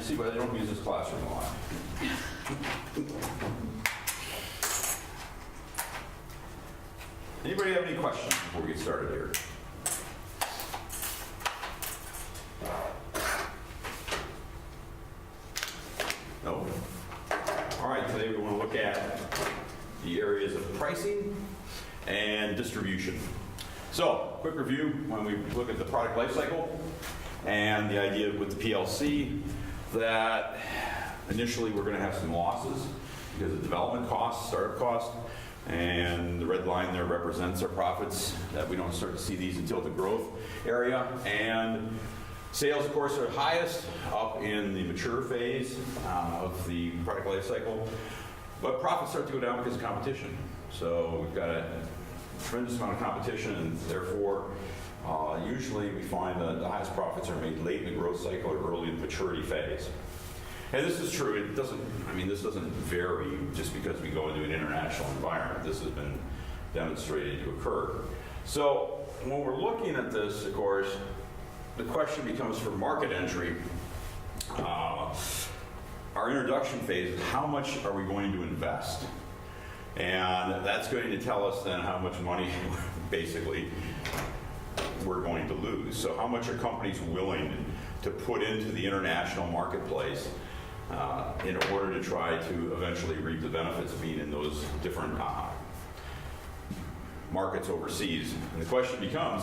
see why they don't use this classroom a lot. Anybody have any questions before we get started here? No? All right, today we want to look at the areas of pricing and distribution. So, quick review when we look at the product life cycle and the idea with the PLC that initially we're going to have some losses because of development costs, startup costs, and the red line there represents our profits that we don't start to see these until the growth area. And sales, of course, are highest up in the mature phase of the product life cycle, but profits start to go down because of competition. So we've got a tremendous amount of competition, and therefore, usually we find that the highest profits are made late in the growth cycle or early in the maturity phase. And this is true. It doesn't, this doesn't vary just because we go into an international environment. This has been demonstrated to occur. So when we're looking at this, of course, the question becomes for market entry, our introduction phase, how much are we going to invest? And that's going to tell us then how much money, basically, we're going to lose. So how much are companies willing to put into the international marketplace in order to try to eventually reap the benefits of being in those different markets overseas? And the question becomes,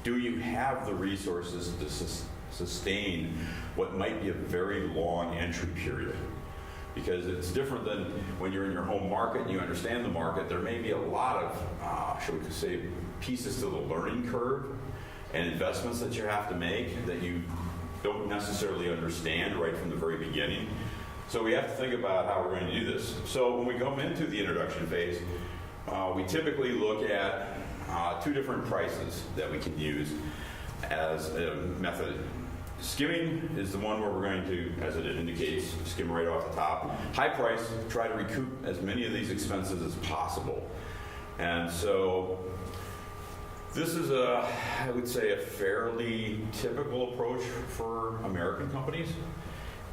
do you have the resources to sustain what might be a very long entry period? Because it's different than when you're in your home market and you understand the market. There may be a lot of, shall we say, pieces to the learning curve and investments that you have to make that you don't necessarily understand right from the very beginning. So we have to think about how we're going to do this. So when we come into the introduction phase, we typically look at two different prices that we can use as a method. Skimming is the one where we're going to, as it indicates, skim right off the top. High price, try to recoup as many of these expenses as possible. And so this is I would say, a fairly typical approach for American companies.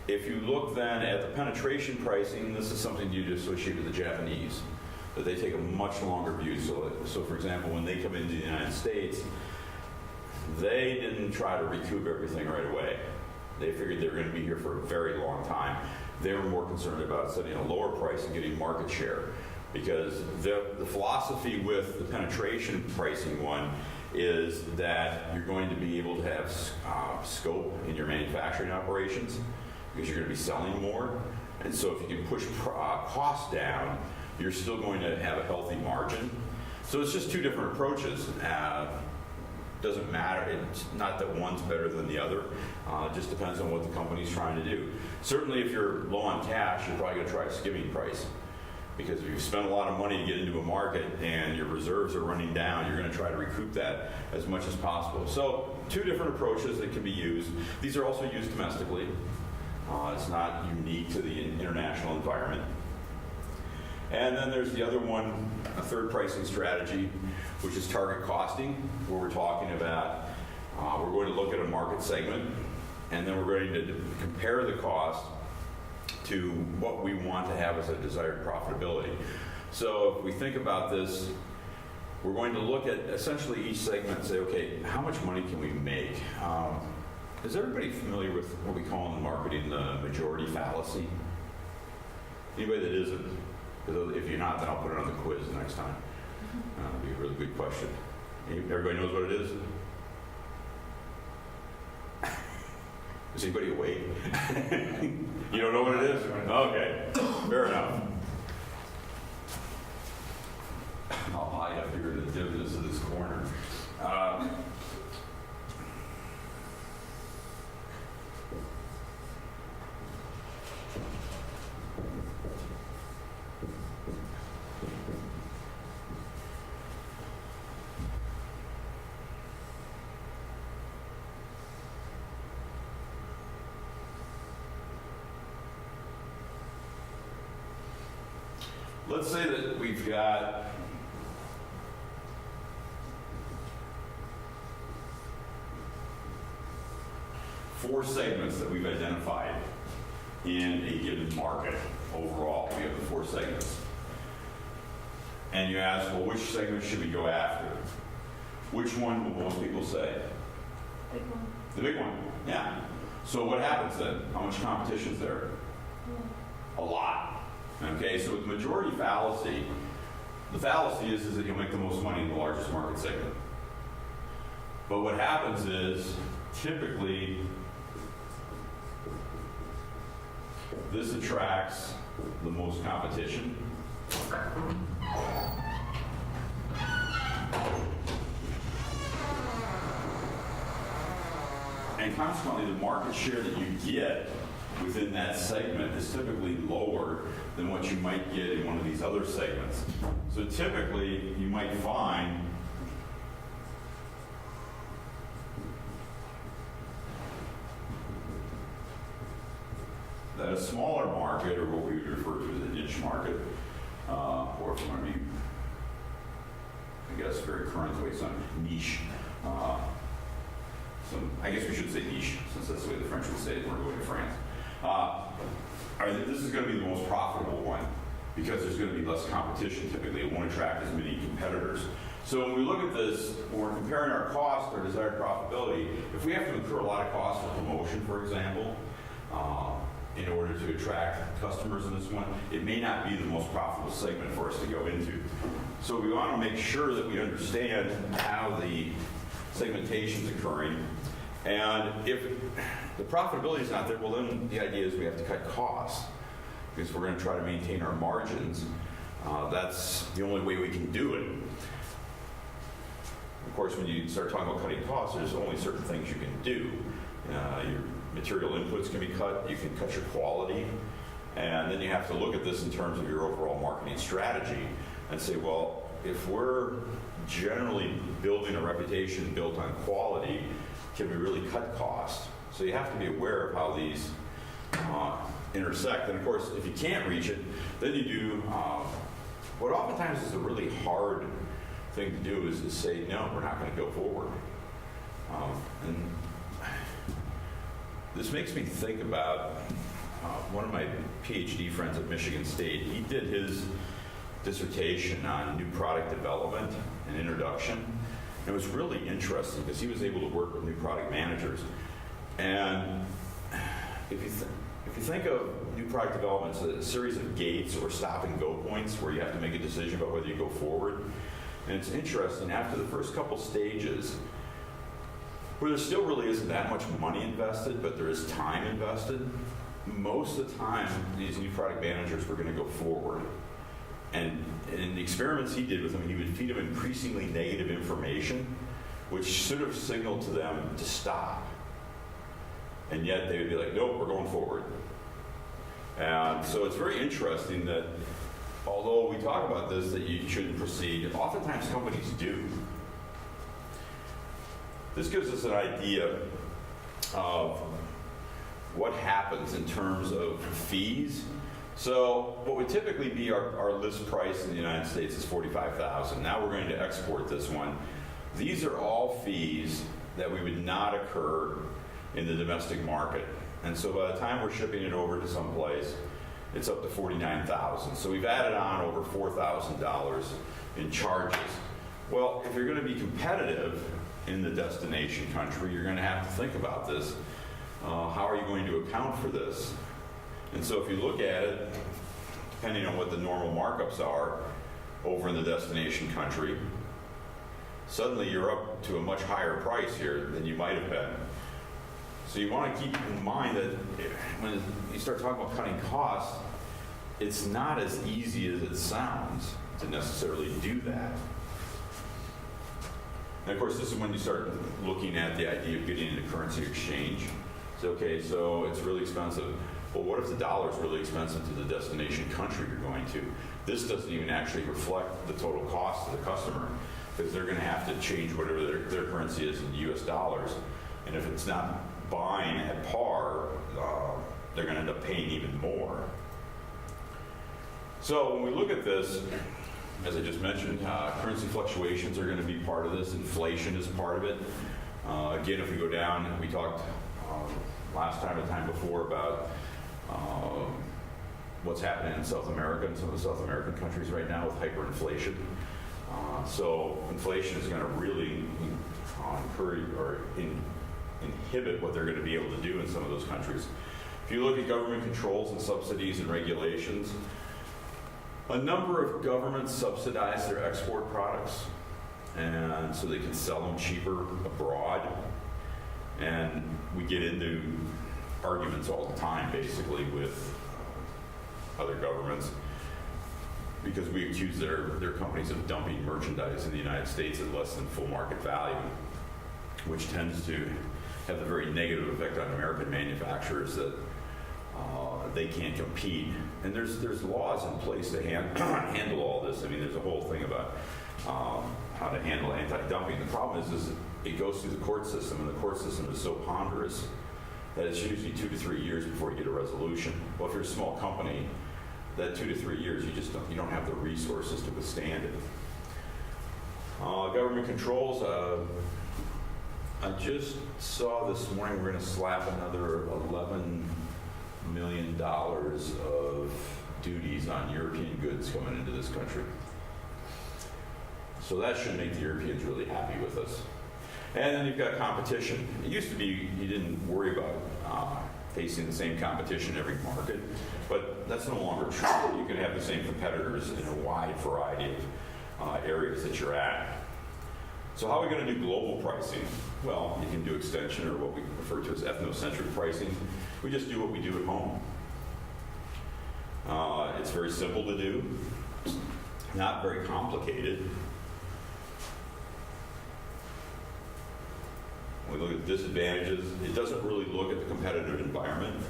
If you look then at the penetration pricing, this is something you'd associate with the Japanese, that they take a much longer view. So for example, when they come into the United States, they didn't try to recoup everything right away. They figured they were going to be here for a very long time. They were more concerned about setting a lower price and getting market share, because the philosophy with the penetration pricing one is that you're going to be able to have scope in your manufacturing operations because you're going to be selling more. And so if you can push costs down, you're still going to have a healthy margin. So it's just two different approaches. Doesn't matter. It's not that one's better than the other. It just depends on what the company's trying to do. Certainly if you're low on cash, you're probably going to try a skimming price. Because if you spend a lot of money to get into a market and your reserves are running down, you're going to try to recoup that as much as possible. So two different approaches that can be used. These are also used domestically. It's not unique to the international environment. And then there's the other one, a third pricing strategy, which is target costing, where we're talking about, we're going to look at a market segment, and then we're going to compare the cost to what we want to have as a desired profitability. So if we think about this, we're going to look at essentially each segment and say, okay, how much money can we make? Is everybody familiar with what we call in marketing the majority fallacy? Anybody that isn't? Because if you're not, then I'll put it on the quiz next time. That'd be a really good question. Everybody knows what it is? Is anybody awake? You don't know what it is? Okay, fair enough. I'll hide up here in the dimness of this corner. Let's say that we've got four segments that we've identified in a given market overall. We have the 4 segments. And you ask, well, which segment should we go after? Which one will most people say? Big one. The big one, yeah. So what happens then? How much competition is there? A lot. Okay, so with majority fallacy, the fallacy is that you'll make the most money in the largest market segment. But what happens is, typically, this attracts the most competition. And consequently, the market share that you get within that segment is typically lower than what you might get in one of these other segments. So typically, you might find that a smaller market, or what we would refer to as a niche market, or if you want to be, I guess, very current way, some niche. I guess we should say niche, since that's the way the French would say it when we're going to France. This is going to be the most profitable one because there's going to be less competition typically. It won't attract as many competitors. So when we look at this, when we're comparing our cost or desired profitability, if we have to incur a lot of cost for promotion, for example, in order to attract customers in this one, it may not be the most profitable segment for us to go into. So we want to make sure that we understand how the segmentation is occurring. And if the profitability is not there, well, then the idea is we have to cut costs because we're going to try to maintain our margins. That's the only way we can do it. Of course, when you start talking about cutting costs, there's only certain things you can do. Your material inputs can be cut, you can cut your quality, and then you have to look at this in terms of your overall marketing strategy and say, well, if we're generally building a reputation built on quality, can we really cut costs? So you have to be aware of how these intersect. And of course, if you can't reach it, then you do what oftentimes is a really hard thing to do is to say, no, we're not going to go forward. And this makes me think about one of my PhD friends at Michigan State. He did his dissertation on new product development and introduction. It was really interesting because he was able to work with new product managers. And if you think of new product development as a series of gates or stop and go points where you have to make a decision about whether you go forward. And it's interesting, after the first couple stages, where there still really isn't that much money invested, but there is time invested, most of the time these new product managers were going to go forward. And in the experiments he did with them, he would feed them increasingly negative information, which sort of signaled to them to stop. And yet they would be like, nope, we're going forward. And so it's very interesting that although we talk about this, that you shouldn't proceed, oftentimes companies do. This gives us an idea of what happens in terms of fees. So what would typically be our list price in the United States is $45,000. Now we're going to export this one. These are all fees that we would not occur in the domestic market. And so by the time we're shipping it over to someplace, it's up to $49,000. So we've added on over $4,000 in charges. Well, if you're going to be competitive in the destination country, you're going to have to think about this. How are you going to account for this? And so if you look at it, depending on what the normal markups are over in the destination country, suddenly you're up to a much higher price here than you might have been. So you want to keep in mind that when you start talking about cutting costs, it's not as easy as it sounds to necessarily do that. And of course, this is when you start looking at the idea of getting into currency exchange. So, okay, so it's really expensive. Well, what if the dollar is really expensive to the destination country you're going to? This doesn't even actually reflect the total cost to the customer because they're going to have to change whatever their currency is in US dollars. And if it's not buying at par, they're going to end up paying even more. So when we look at this, as I just mentioned, currency fluctuations are going to be part of this. Inflation is part of it. Again, if we go down, we talked last time or the time before about what's happening in South America and some of the South American countries right now with hyperinflation. So inflation is going to really encourage or inhibit what they're going to be able to do in some of those countries. If you look at government controls and subsidies and regulations, a number of governments subsidize their export products, and so they can sell them cheaper abroad. And we get into arguments all the time, basically, with other governments because we accuse their companies of dumping merchandise in the United States at less than full market value, which tends to have the very negative effect on American manufacturers that they can't compete. And there's laws in place to handle all this. I mean, there's a whole thing about how to handle anti-dumping. The problem is it goes through the court system, and the court system is so ponderous that it's usually 2 to 3 years before you get a resolution. Well, if you're a small company, that 2 to 3 years, you don't have the resources to withstand it. Government controls. I just saw this morning we're going to slap another $11 million of duties on European goods coming into this country. So that should make the Europeans really happy with us. And then you've got competition. It used to be you didn't worry about facing the same competition in every market, but that's no longer true. You can have the same competitors in a wide variety of areas that you're at. So how are we going to do global pricing? Well, you can do extension, or what we refer to as ethnocentric pricing. We just do what we do at home. It's very simple to do, not very complicated. We look at the disadvantages. It doesn't really look at the competitive environment.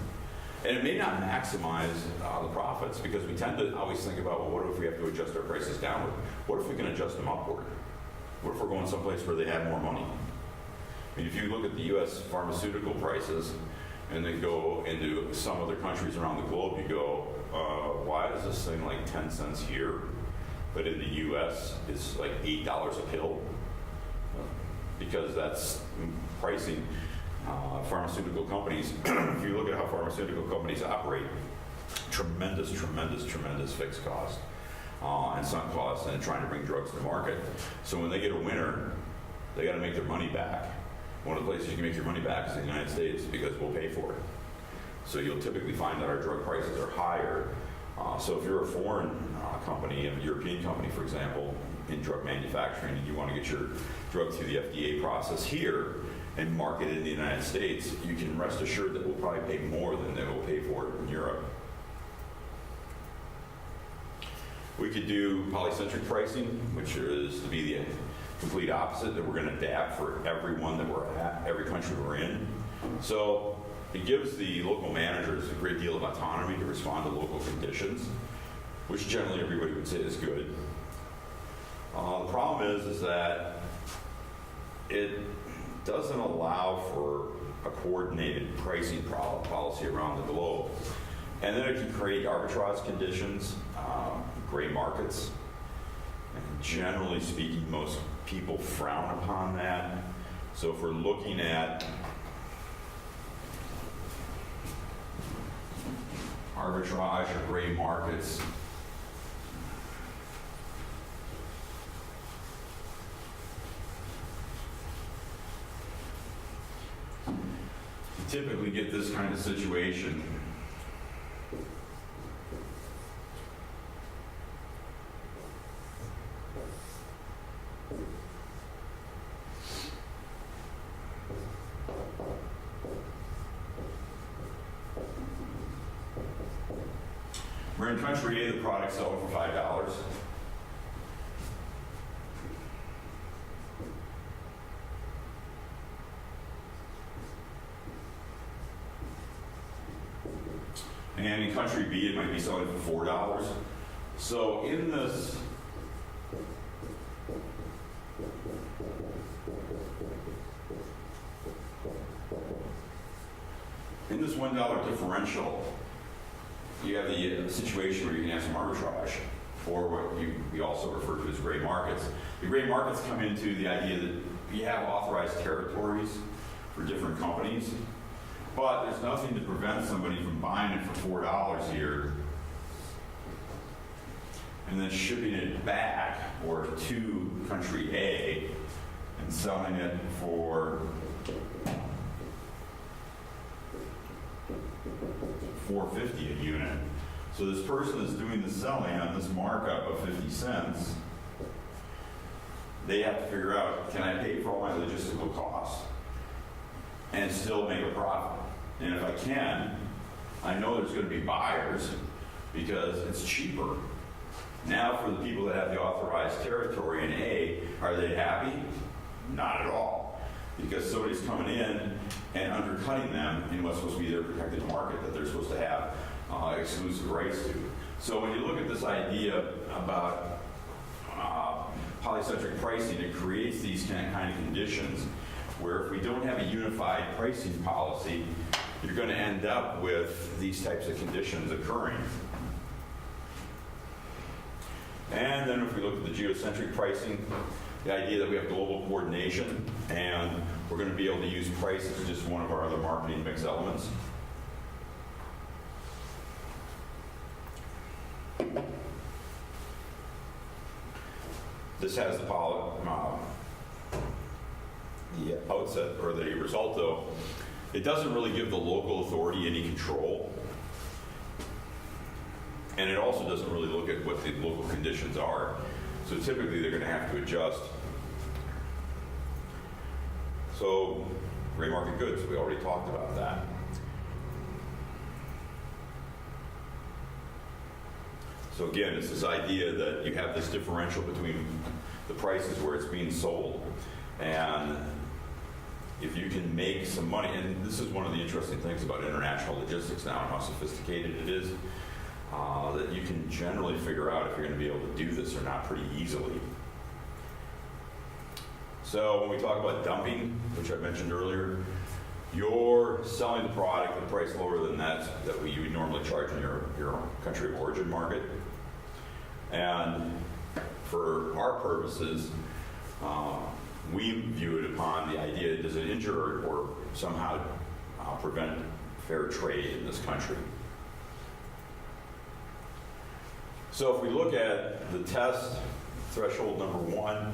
And it may not maximize the profits, because we tend to always think about, well, what if we have to adjust our prices downward? What if we can adjust them upward? What if we're going someplace where they have more money? I mean, if you look at the U.S. pharmaceutical prices and then go into some other countries around the globe, you go, why is this thing like 10 cents here, but in the U.S. it's like $8 a pill? Because that's pricing. Pharmaceutical companies, if you look at how pharmaceutical companies operate, tremendous fixed costs and sunk costs and trying to bring drugs to market. So when they get a winner, they got to make their money back. One of the places you can make your money back is the United States, because we'll pay for it. So you'll typically find that our drug prices are higher. So if you're a foreign company, a European company, for example, in drug manufacturing, and you want to get your drug through the FDA process here and market it in the United States, you can rest assured that we'll probably pay more than they will pay for it in Europe. We could do polycentric pricing, which is to be the complete opposite, that we're going to adapt for everyone that we're at, every country we're in. So it gives the local managers a great deal of autonomy to respond to local conditions, which generally everybody would say is good. The problem is that it doesn't allow for a coordinated pricing policy around the globe. And then it can create arbitrage conditions, gray markets. And generally speaking, most people frown upon that. So if we're looking at arbitrage or gray markets, you typically get this kind of situation. We're in country A, the product's selling for $5. And in country B, it might be selling for $4. So in this $1 differential, you have the situation where you can have some arbitrage, or what we also refer to as gray markets. The gray markets come into the idea that you have authorized territories for different companies, But there's nothing to prevent somebody from buying it for $4 here and then shipping it back or to country A and selling it for $4.50 a unit. So this person is doing the selling on this markup of 50 cents. They have to figure out, can I pay for all my logistical costs and still make a profit? And if I can, I know there's going to be buyers because it's cheaper. Now for the people that have the authorized territory in A, are they happy? Not at all. Because somebody's coming in and undercutting them in what's supposed to be their protected market that they're supposed to have exclusive rights to. So when you look at this idea about polycentric pricing, it creates these kind of conditions where if we don't have a unified pricing policy, you're going to end up with these types of conditions occurring. And then if we look at the geocentric pricing, the idea that we have global coordination and we're going to be able to use price as just one of our other marketing mix elements. This has the outset or the result, though. It doesn't really give the local authority any control. And it also doesn't really look at what the local conditions are. So typically they're going to have to adjust. So gray market goods, we already talked about that. So again, it's this idea that you have this differential between the prices where it's being sold. And if you can make some money, and this is one of the interesting things about international logistics now and how sophisticated it is, that you can generally figure out if you're going to be able to do this or not pretty easily. So when we talk about dumping, which I mentioned earlier, you're selling the product at a price lower than that you would normally charge in your country of origin market. And for our purposes, we view it upon the idea, does it injure or somehow prevent fair trade in this country? So if we look at the test, threshold number one,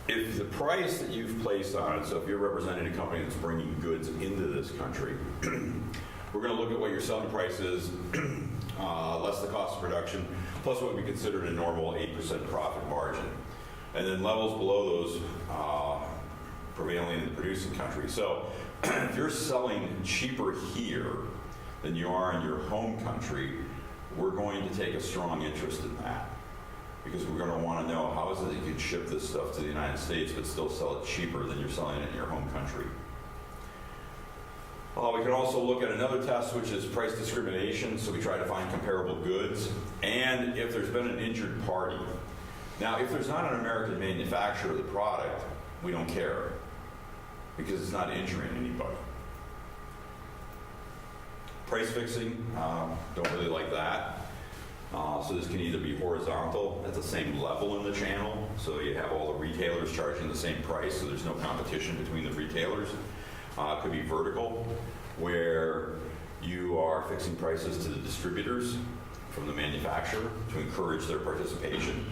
if the price that you've placed on it, so if you're representing a company that's bringing goods into this country, we're going to look at what your selling price is, less the cost of production, plus what we consider a normal 8% profit margin. And then levels below those prevailing in the producing country. So if you're selling cheaper here than you are in your home country, we're going to take a strong interest in that. Because we're going to want to know how is it that you can ship this stuff to the United States but still sell it cheaper than you're selling it in your home country. We can also look at another test, which is price discrimination. So we try to find comparable goods. And if there's been an injured party. Now, if there's not an American manufacturer of the product, we don't care. Because it's not injuring anybody. Price fixing, don't really like that. So this can either be horizontal at the same level in the channel, so you have all the retailers charging the same price, so there's no competition between the retailers. It could be vertical, where you are fixing prices to the distributors from the manufacturer to encourage their participation.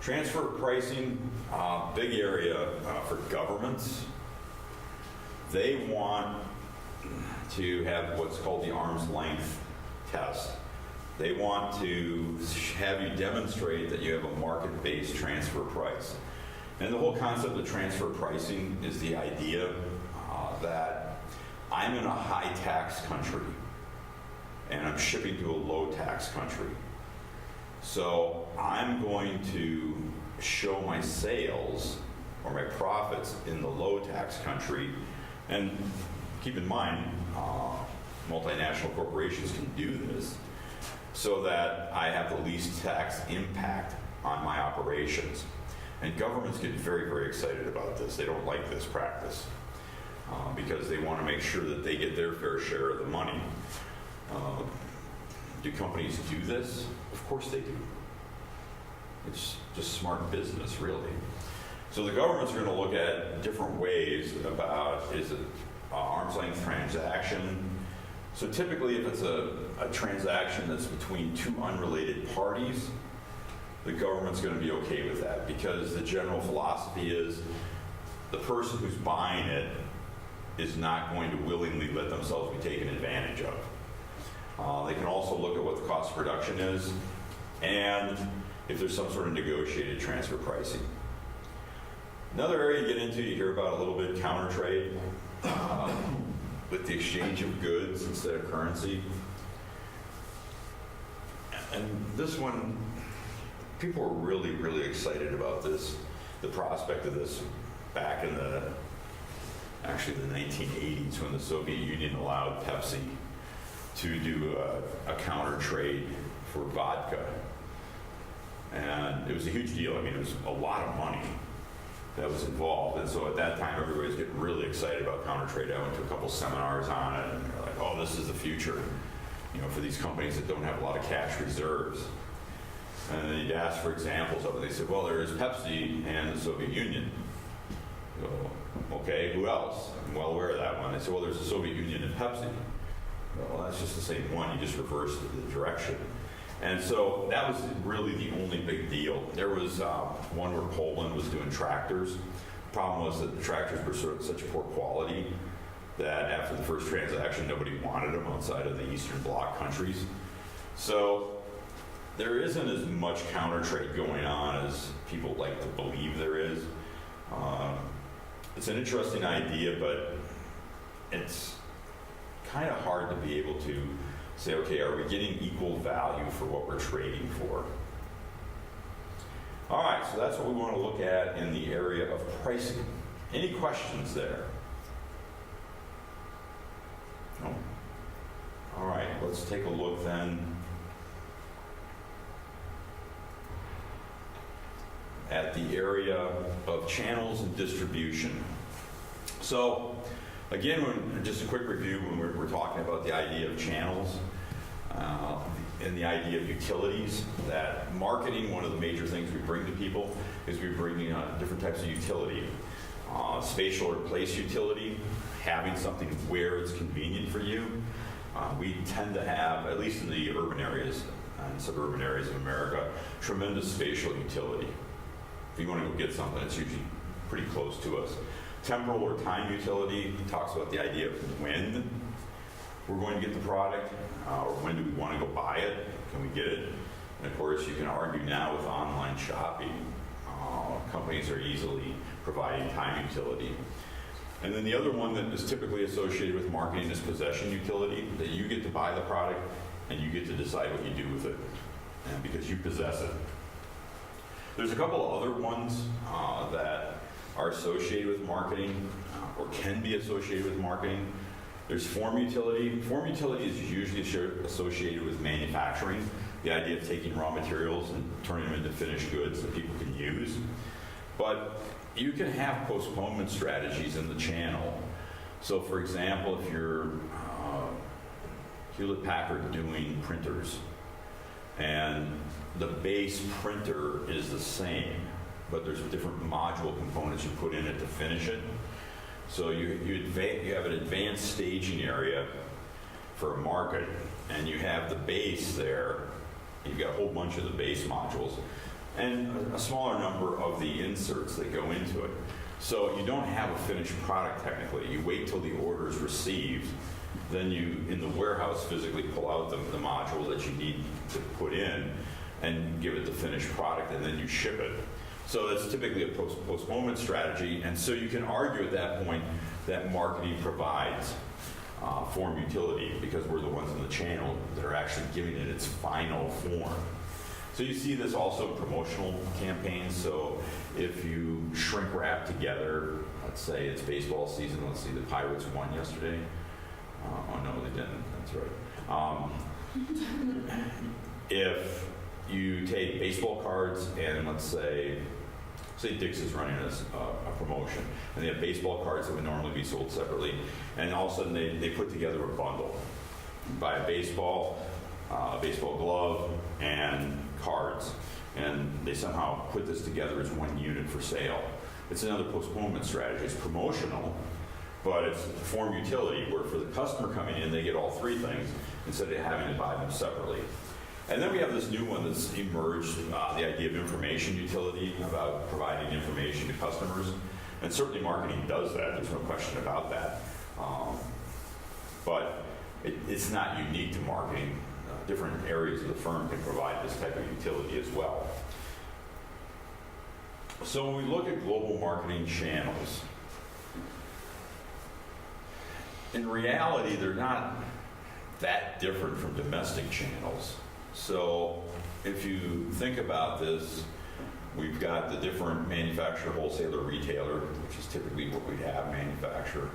Transfer pricing, big area for governments. They want to have what's called the arm's length test. They want to have you demonstrate that you have a market-based transfer price. And the whole concept of transfer pricing is the idea that I'm in a high-tax country and I'm shipping to a low-tax country. So I'm going to show my sales or my profits in the low-tax country. And keep in mind, multinational corporations can do this so that I have the least tax impact on my operations. And governments get very, very excited about this. They don't like this practice because they want to make sure that they get their fair share of the money. Do companies do this? Of course they do. It's just smart business, really. So the governments are going to look at different ways about, is it arm's length transaction. So typically if it's a transaction that's between two unrelated parties, the government's going to be okay with that, because the general philosophy is the person who's buying it is not going to willingly let themselves be taken advantage of. They can also look at what the cost of production is, and if there's some sort of negotiated transfer pricing. Another area you get into, you hear about a little bit, counter trade, with the exchange of goods instead of currency. And this one, people were really, really excited about this, the prospect of this back in the 1980s, when the Soviet Union allowed Pepsi to do a counter trade for vodka. And it was a huge deal. I mean, it was a lot of money that was involved. And so at that time, everybody was getting really excited about counter trade. I went to a couple seminars on it, and they're like, oh, this is the future, for these companies that don't have a lot of cash reserves. And then you'd ask for examples of it. They said, well, there is Pepsi and the Soviet Union. You go, okay, who else? I'm well aware of that one. They said, well, there's the Soviet Union and Pepsi. Well, that's just the same one. You just reversed the direction. And so that was really the only big deal. There was one where Poland was doing tractors. The problem was that the tractors were sort of such poor quality that after the first transaction, nobody wanted them outside of the Eastern Bloc countries. So there isn't as much counter trade going on as people like to believe there is. It's an interesting idea, but it's kind of hard to be able to say, okay, are we getting equal value for what we're trading for? All right, so that's what we want to look at in the area of pricing. Any questions there? No? All right, let's take a look then at the area of channels and distribution. So, again, just a quick review when we're talking about the idea of channels and the idea of utilities, that marketing, one of the major things we bring to people is we bring different types of utility. Spatial or place utility, having something where it's convenient for you. We tend to have, at least in the urban areas and suburban areas of America, tremendous spatial utility. If you want to go get something, it's usually pretty close to us. Temporal or time utility talks about the idea of when we're going to get the product, or when do we want to go buy it, can we get it? And of course, you can argue now with online shopping, companies are easily providing time utility. And then the other one that is typically associated with marketing is possession utility, that you get to buy the product and you get to decide what you do with it, and because you possess it. There's a couple of other ones that are associated with marketing, or can be associated with marketing. There's form utility. Form utility is usually associated with manufacturing, the idea of taking raw materials and turning them into finished goods that people can use. But you can have postponement strategies in the channel. So for example, if you're Hewlett-Packard doing printers, and the base printer is the same, but there's different module components you put in it to finish it. So you have an advanced staging area for a market, and you have the base there. You've got a whole bunch of the base modules, and a smaller number of the inserts that go into it. So you don't have a finished product technically. You wait till the order is received, then you, in the warehouse, physically pull out the module that you need to put in and give it the finished product, and then you ship it. So that's typically a postponement strategy, and so you can argue at that point that marketing provides form utility, because we're the ones in the channel that are actually giving it its final form. So you see this also in promotional campaigns. So if you shrink wrap together, let's say it's baseball season, let's see, the Pirates won yesterday. Oh no, they didn't, that's right. If you take baseball cards and let's say Dick's is running a promotion, and they have baseball cards that would normally be sold separately, and all of a sudden they put together a bundle. You buy a baseball glove, and cards, and they somehow put this together as one unit for sale. It's another postponement strategy. It's promotional, but it's a form utility where for the customer coming in, they get all three things instead of having to buy them separately. And then we have this new one that's emerged, the idea of information utility, about providing information to customers. And certainly marketing does that, there's no question about that. But it's not unique to marketing. Different areas of the firm can provide this type of utility as well. So when we look at global marketing channels, in reality, they're not that different from domestic channels. So if you think about this, we've got the different manufacturer, wholesaler, retailer, which is typically what we have, manufacturer,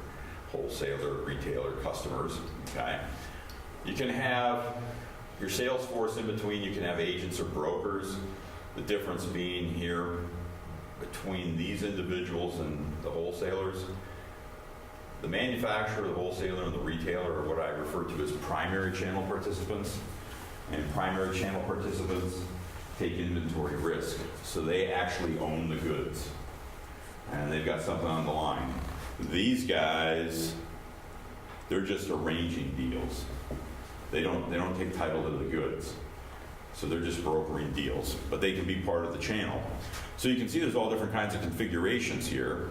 wholesaler, retailer, customers, okay? You can have your sales force in between, you can have agents or brokers. The difference being here between these individuals and the wholesalers, the manufacturer, the wholesaler, and the retailer are what I refer to as primary channel participants. And primary channel participants take inventory risk. So they actually own the goods. And they've got something on the line. These guys, they're just arranging deals. They don't take title to the goods. So they're just brokering deals. But they can be part of the channel. So you can see there's all different kinds of configurations here.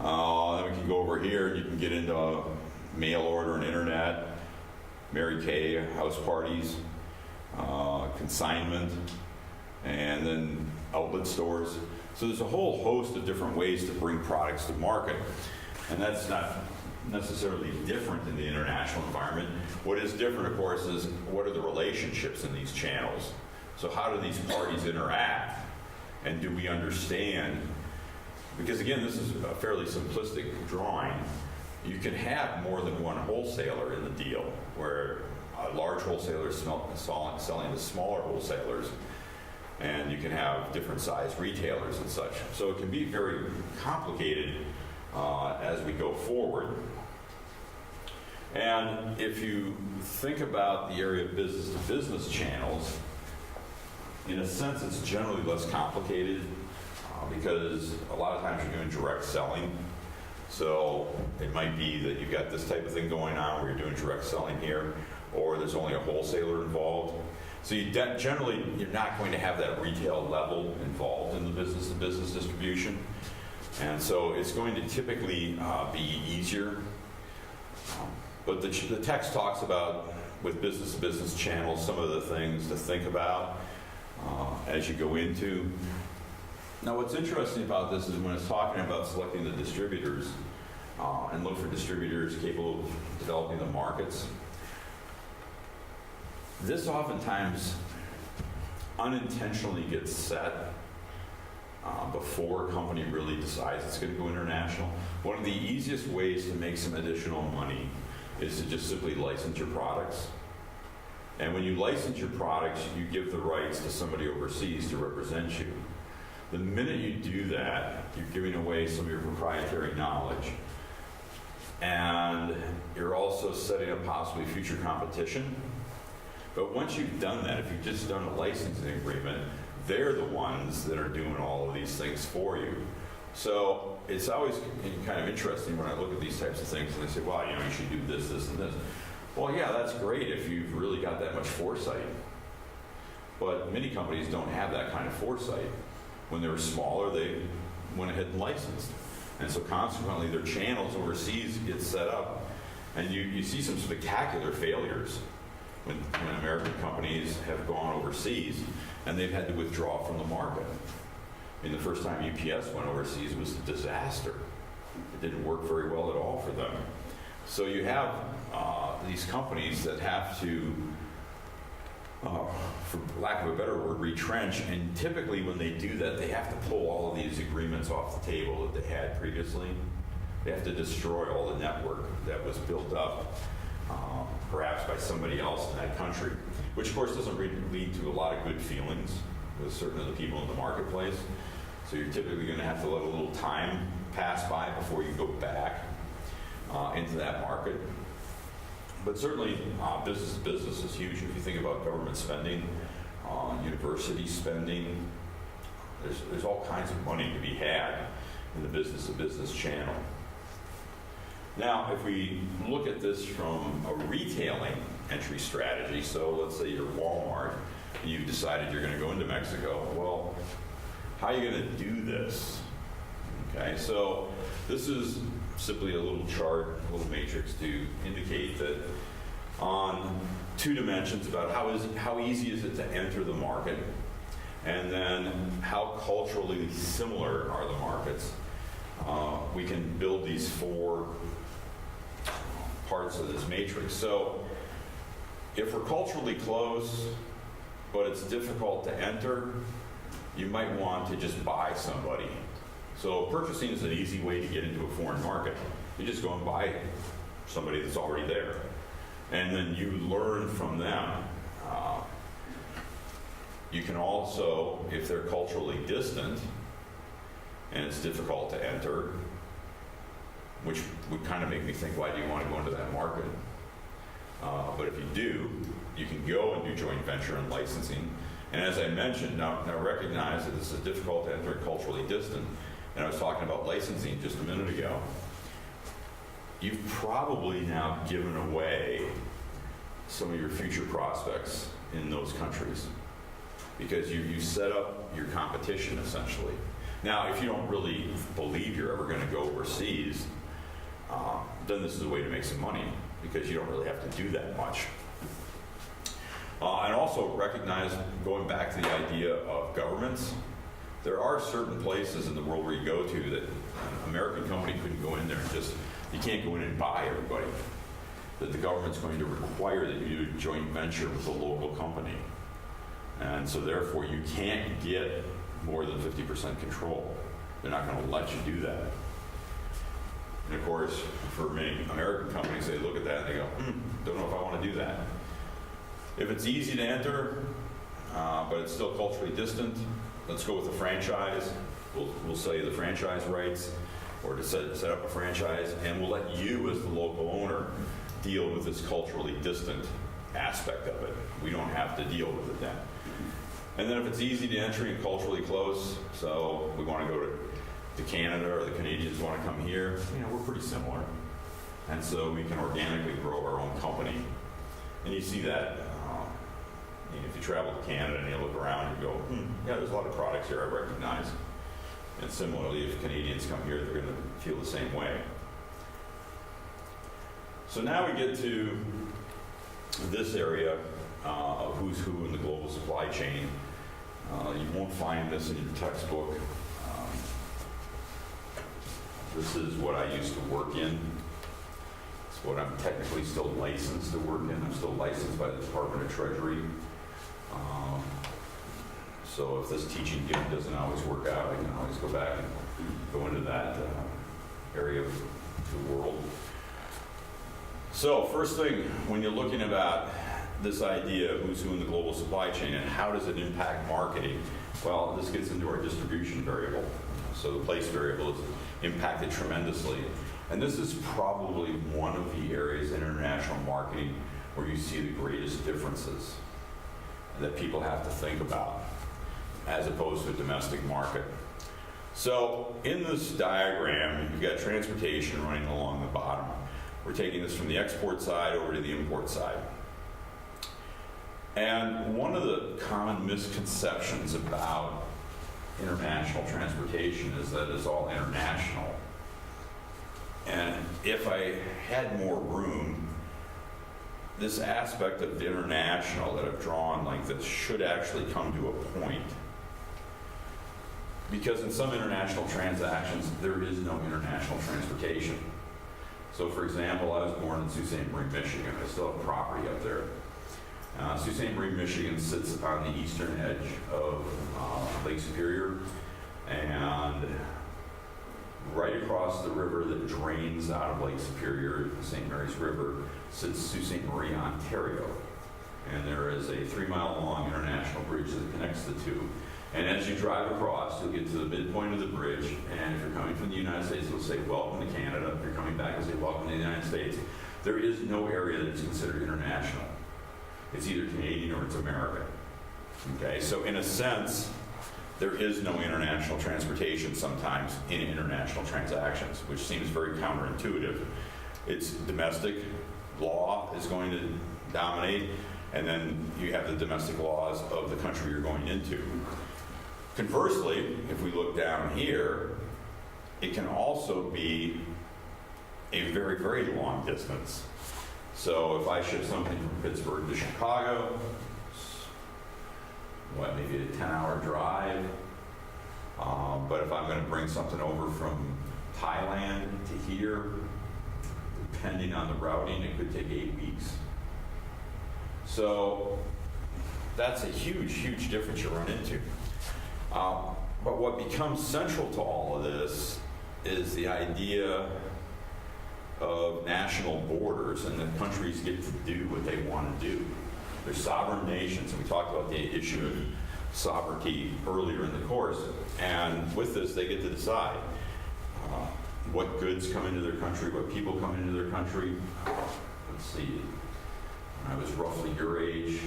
Then we can go over here and you can get into mail order and internet, Mary Kay, house parties, consignment, and then outlet stores. So there's a whole host of different ways to bring products to market. And that's not necessarily different in the international environment. What is different, of course, is what are the relationships in these channels? So how do these parties interact? And do we understand? Because again, this is a fairly simplistic drawing. You can have more than one wholesaler in the deal, where a large wholesaler is selling to smaller wholesalers, and you can have different size retailers and such. So it can be very complicated as we go forward. And if you think about the area of business-to-business channels, in a sense it's generally less complicated because a lot of times you're doing direct selling. So it might be that you've got this type of thing going on where you're doing direct selling here, or there's only a wholesaler involved. So generally, you're not going to have that retail level involved in the business-to-business distribution. And so it's going to typically be easier. But the text talks about, with business-to-business channels, some of the things to think about as you go into. Now, what's interesting about this is when it's talking about selecting the distributors and look for distributors capable of developing the markets, this oftentimes unintentionally gets set before a company really decides it's going to go international. One of the easiest ways to make some additional money is to just simply license your products. And when you license your products, you give the rights to somebody overseas to represent you. The minute you do that, you're giving away some of your proprietary knowledge. And you're also setting up possibly future competition. But once you've done that, if you've just done a licensing agreement, they're the ones that are doing all of these things for you. So it's always kind of interesting when I look at these types of things and they say, well, you should do this, this, and this. Well, yeah, that's great if you've really got that much foresight. But many companies don't have that kind of foresight. When they were smaller, they went ahead and licensed. And so consequently, their channels overseas get set up. And you see some spectacular failures when American companies have gone overseas and they've had to withdraw from the market. I mean, the first time UPS went overseas was a disaster. It didn't work very well at all for them. So you have these companies that have to, for lack of a better word, retrench. And typically when they do that, they have to pull all of these agreements off the table that they had previously. They have to destroy all the network that was built up, perhaps by somebody else in that country, which of course doesn't lead to a lot of good feelings with certain of the people in the marketplace. So you're typically going to have to let a little time pass by before you go back into that market. But certainly business to business is huge. If you think about government spending, university spending, there's all kinds of money to be had in the business to business channel. Now, if we look at this from a retailing entry strategy, so let's say you're Walmart, and you've decided you're going to go into Mexico, well, how are you going to do this? Okay, so this is simply a little chart, a little matrix to indicate that on two dimensions about how easy is it to enter the market, and then how culturally similar are the markets. We can build these four parts of this matrix. So if we're culturally close, but it's difficult to enter, you might want to just buy somebody. So purchasing is an easy way to get into a foreign market. You just go and buy somebody that's already there. And then you learn from them. You can also, if they're culturally distant and it's difficult to enter, which would kind of make me think, why do you want to go into that market? But if you do, you can go and do joint venture and licensing. And as I mentioned, now recognize that this is difficult to enter and culturally distant. And I was talking about licensing just a minute ago. You've probably now given away some of your future prospects in those countries because you set up your competition essentially. Now, if you don't really believe you're ever going to go overseas, then this is a way to make some money because you don't really have to do that much. And also recognize, going back to the idea of governments, there are certain places in the world where you go to that an American company couldn't go in there and just, you can't go in and buy everybody. That the government's going to require that you do a joint venture with a local company. And so therefore you can't get more than 50% control. They're not going to let you do that. And of course, for many American companies, they look at that and they go, don't know if I want to do that. If it's easy to enter, but it's still culturally distant, let's go with a franchise. We'll sell you the franchise rights or to set up a franchise, and we'll let you as the local owner deal with this culturally distant aspect of it. We don't have to deal with it then. And then if it's easy to enter and culturally close, so we want to go to Canada or the Canadians want to come here, we're pretty similar. And so we can organically grow our own company. And you see that if you travel to Canada and you look around and you go, yeah, there's a lot of products here I recognize. And similarly, if Canadians come here, they're going to feel the same way. So now we get to this area of who's who in the global supply chain. You won't find this in your textbook. This is what I used to work in. It's what I'm technically still licensed to work in. I'm still licensed by the Department of Treasury. So if this teaching gig doesn't always work out, I can always go back and go into that area of the world. So first thing, when you're looking about this idea of who's who in the global supply chain and how does it impact marketing, well, this gets into our distribution variable. So the place variable is impacted tremendously. And this is probably one of the areas in international marketing where you see the greatest differences that people have to think about as opposed to a domestic market. So in this diagram, you've got transportation running along the bottom. We're taking this from the export side over to the import side. And one of the common misconceptions about international transportation is that it's all international. And if I had more room, this aspect of the international that I've drawn like this should actually come to a point. Because in some international transactions, there is no international transportation. So for example, I was born in Sault Ste. Marie, Michigan. I still have property up there. Sault Ste. Marie, Michigan sits on the eastern edge of Lake Superior, and right across the river that drains out of Lake Superior, the St. Mary's River, sits Sault Ste. Marie, Ontario. And there is a 3-mile-long international bridge that connects the two. And as you drive across, you'll get to the midpoint of the bridge, and if you're coming from the United States, it'll say, welcome to Canada. If you're coming back, it'll say, welcome to the United States. There is no area that is considered international. It's either Canadian or it's American. Okay, so in a sense, there is no international transportation sometimes in international transactions, which seems very counterintuitive. it's domestic law is going to dominate, and then you have the domestic laws of the country you're going into. Conversely, if we look down here, it can also be a very, very long distance. So if I ship something from Pittsburgh to Chicago, maybe a 10-hour drive. But if I'm going to bring something over from Thailand to here, depending on the routing, it could take 8 weeks. So that's a huge, huge difference you run into. But what becomes central to all of this is the idea of national borders, and that countries get to do what they want to do. They're sovereign nations, and we talked about the issue of sovereignty earlier in the course, and with this they get to decide what goods come into their country, what people come into their country. Let's see, when I was roughly your age,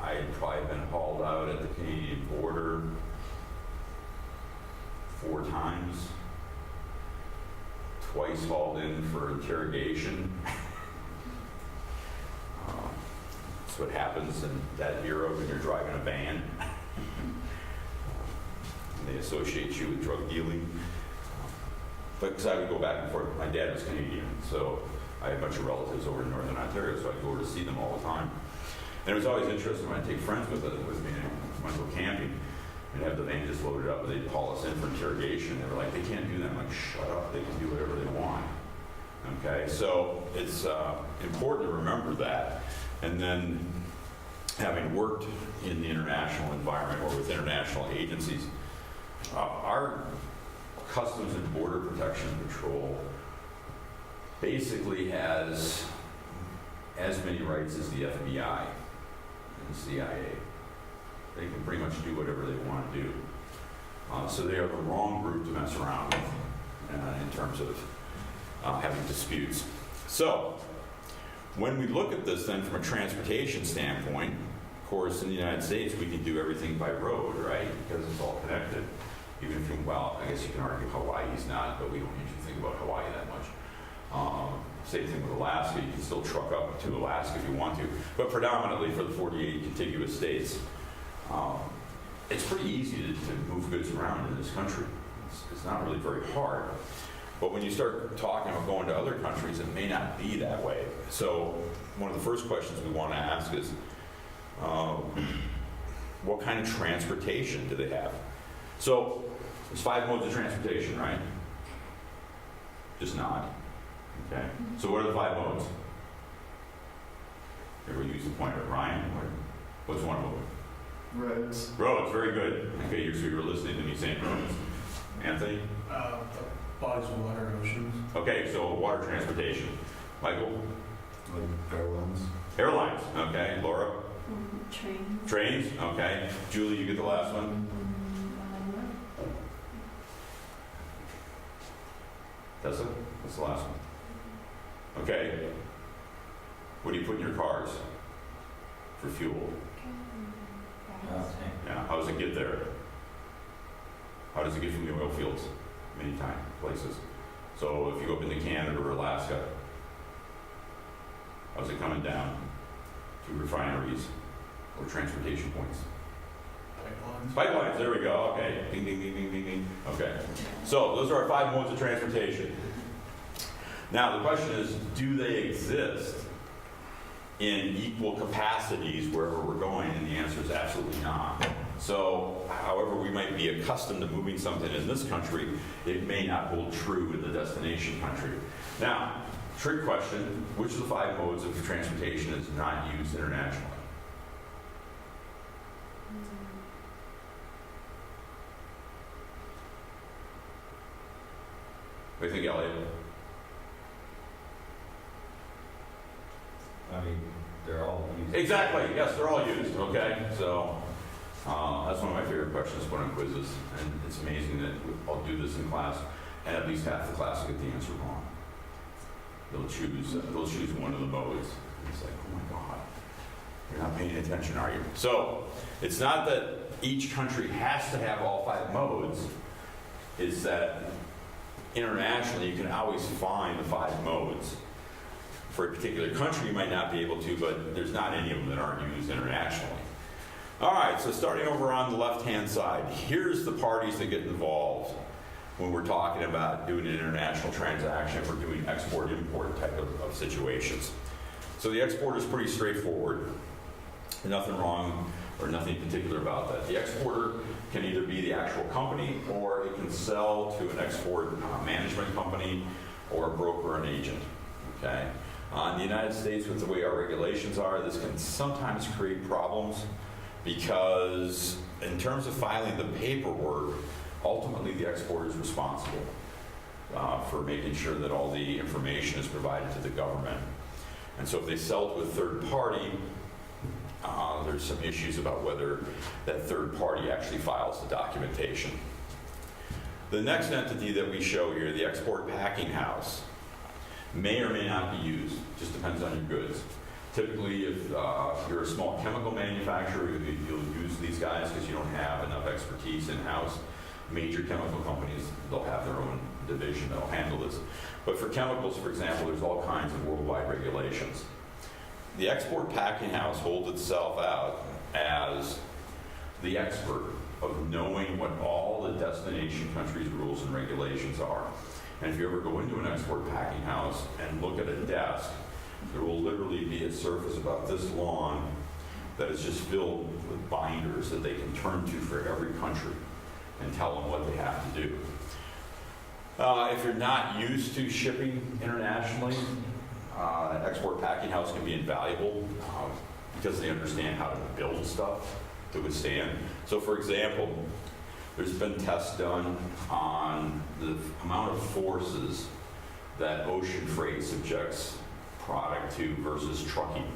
I had probably been hauled out at the Canadian border 4 times, twice hauled in for interrogation. That's what happens in that era when you're driving a van. They associate you with drug dealing. But because I would go back and forth, my dad was Canadian, so I had a bunch of relatives over in Northern Ontario, so I'd go over to see them all the time. And it was always interesting when I'd take friends with me and went to go camping and have the van just loaded up, and they'd call us in for interrogation. They were like, they can't do that. I'm like, shut up, they can do whatever they want. Okay, so it's important to remember that. And then having worked in the international environment or with international agencies, our Customs and Border Protection Patrol basically has as many rights as the FBI and the CIA. They can pretty much do whatever they want to do. So they are the wrong group to mess around with in terms of having disputes. So when we look at this then from a transportation standpoint, of course in the United States we can do everything by road, right? Because it's all connected. Even from, well, I guess you can argue Hawaii's not, but we don't usually think about Hawaii that much. Same thing with Alaska. You can still truck up to Alaska if you want to. But predominantly for the 48 contiguous states, it's pretty easy to move goods around in this country. It's not really very hard. But when you start talking about going to other countries, it may not be that way. So one of the first questions we want to ask is, what kind of transportation do they have? So there's 5 modes of transportation, right? Just nod. Okay. So what are the 5 modes? Everybody use the pointer. Ryan, what's one of them? Roads. Roads, very good. Okay, so you're listening to me saying roads. Anthony? Bodies of water, oceans. Okay, so water transportation. Michael? Airlines. Airlines, okay. Laura? Trains. Trains, okay. Julie, you get the last one? Tessa? What's the last one? Okay. What do you put in your cars for fuel? Yeah, how does it get there? How does it get from the oil fields? Many times, places. So if you go up into Canada or Alaska, how's it coming down to refineries or transportation points? Pipelines, there we go, okay. Ding, ding, ding, ding, ding, ding. Okay. So those are our 5 modes of transportation. Now the question is, do they exist in equal capacities wherever we're going? And the answer is absolutely not. So however we might be accustomed to moving something in this country, it may not hold true in the destination country. Now, trick question, which of the 5 modes of transportation is not used internationally? What do you think, Elliot? I mean, they're all used. Exactly, yes, they're all used, okay? So that's one of my favorite questions to put on quizzes, and it's amazing that I'll do this in class, and at least half the class will get the answer wrong. They'll choose one of the modes. It's like, oh my God, you're not paying attention, are you? So it's not that each country has to have all 5 modes, it's that internationally you can always find the 5 modes. For a particular country, you might not be able to, but there's not any of them that aren't used internationally. All right, so starting over on the left-hand side, here's the parties that get involved when we're talking about doing an international transaction, if we're doing export-import type of situations. So the export is pretty straightforward. Nothing wrong or nothing particular about that. The exporter can either be the actual company, or it can sell to an export management company or a broker or an agent. Okay? In the United States, with the way our regulations are, this can sometimes create problems because in terms of filing the paperwork, ultimately the exporter is responsible for making sure that all the information is provided to the government. And so if they sell to a third party, there's some issues about whether that third party actually files the documentation. The next entity that we show here, the export packing house, may or may not be used. Just depends on your goods. Typically, if you're a small chemical manufacturer, you'll use these guys because you don't have enough expertise in-house. Major chemical companies, they'll have their own division that'll handle this. But for chemicals, for example, there's all kinds of worldwide regulations. The export packing house holds itself out as the expert of knowing what all the destination country's rules and regulations are. And if you ever go into an export packing house and look at a desk, there will literally be a surface about this long that is just filled with binders that they can turn to for every country and tell them what they have to do. If you're not used to shipping internationally, an export packing house can be invaluable because they understand how to build stuff to withstand. So for example, there's been tests done on the amount of forces that ocean freight subjects product to versus trucking.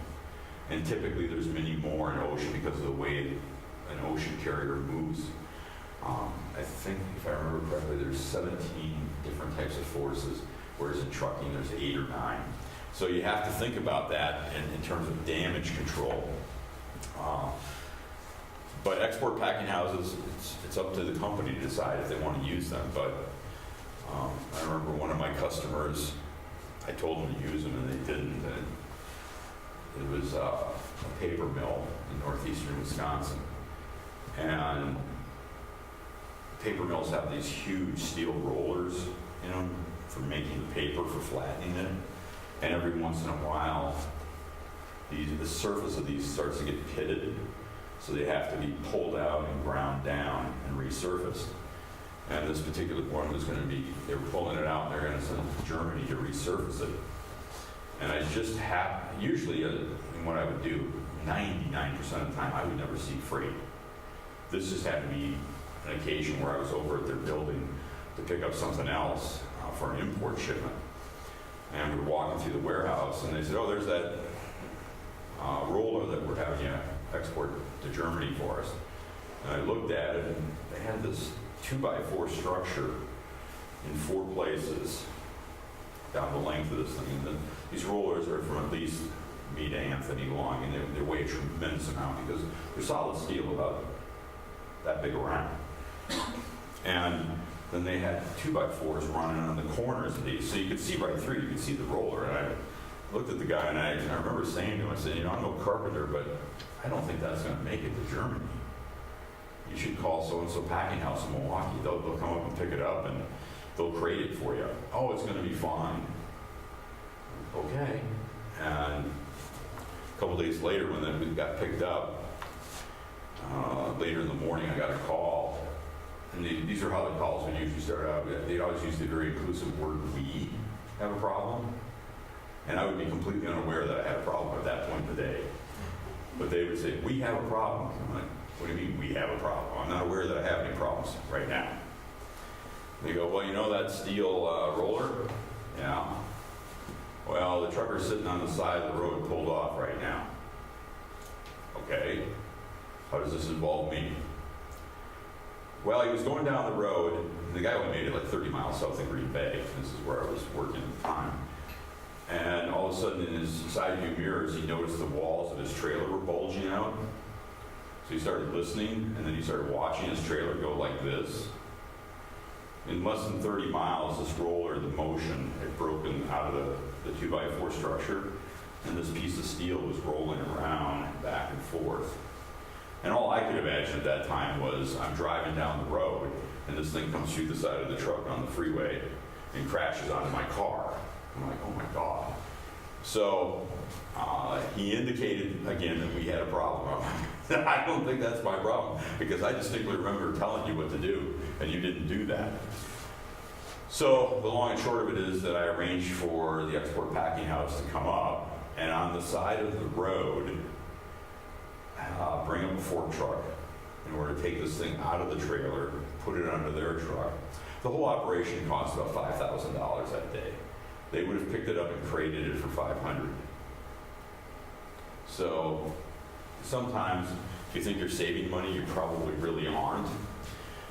And typically there's many more in ocean because of the way an ocean carrier moves. I think, if I remember correctly, there's 17 different types of forces, whereas in trucking there's 8 or 9. So you have to think about that in terms of damage control. But export packing houses, it's up to the company to decide if they want to use them. But I remember one of my customers, I told them to use them and they didn't. And it was a paper mill in northeastern Wisconsin. And paper mills have these huge steel rollers in them for making the paper, for flattening it. And every once in a while, the surface of these starts to get pitted. So they have to be pulled out and ground down and resurfaced. And this particular one was going to be, they were pulling it out and they're going to send it to Germany to resurface it. And I just usually, what I would do, 99% of the time, I would never see freight. This just had to be an occasion where I was over at their building to pick up something else for an import shipment. And we were walking through the warehouse and they said, oh, there's that roller that we're having you export to Germany for us. And I looked at it and they had this 2x4 structure in 4 places down the length of this thing. And these rollers are from at least me to Anthony long, and they weigh a tremendous amount because they're solid steel about that big around. And then they had 2x4s running on the corners of these, so you could see right through. You could see the roller. And I looked at the guy, and I remember saying to him, I said, you know, I'm no carpenter, but I don't think that's going to make it to Germany. You should call so-and-so packing house in Milwaukee. They'll come up and pick it up, and they'll crate it for you. Oh, it's going to be fine. Okay. And a couple days later, when we got picked up, later in the morning, I got a call. And these are how the calls would usually start out. They'd always use the very inclusive word, we have a problem. And I would be completely unaware that I had a problem at that point in the day. But they would say, we have a problem. I'm like, what do you mean we have a problem? I'm not aware that I have any problems right now. They go, well, you know that steel roller? Yeah. Well, the trucker's sitting on the side of the road pulled off right now. Okay. How does this involve me? Well, he was going down the road, and the guy only made it like 30 miles south of Green Bay. This is where I was working at the time. And all of a sudden, in his side view mirrors, he noticed the walls of his trailer were bulging out. So he started listening, and then he started watching his trailer go like this. in less than 30 miles, this roller, the motion had broken out of the 2x4 structure, and this piece of steel was rolling around back and forth. And all I could imagine at that time was I'm driving down the road, and this thing comes through the side of the truck on the freeway and crashes onto my car. I'm like, oh my God. So he indicated again that we had a problem. I don't think that's my problem, because I distinctly remember telling you what to do, and you didn't do that. So the long and short of it is that I arranged for the export packing house to come up, and on the side of the road, bring up a fork truck in order to take this thing out of the trailer, put it under their truck. The whole operation cost about $5,000 that day. They would have picked it up and crated it for $500. So sometimes if you think you're saving money, you probably really aren't.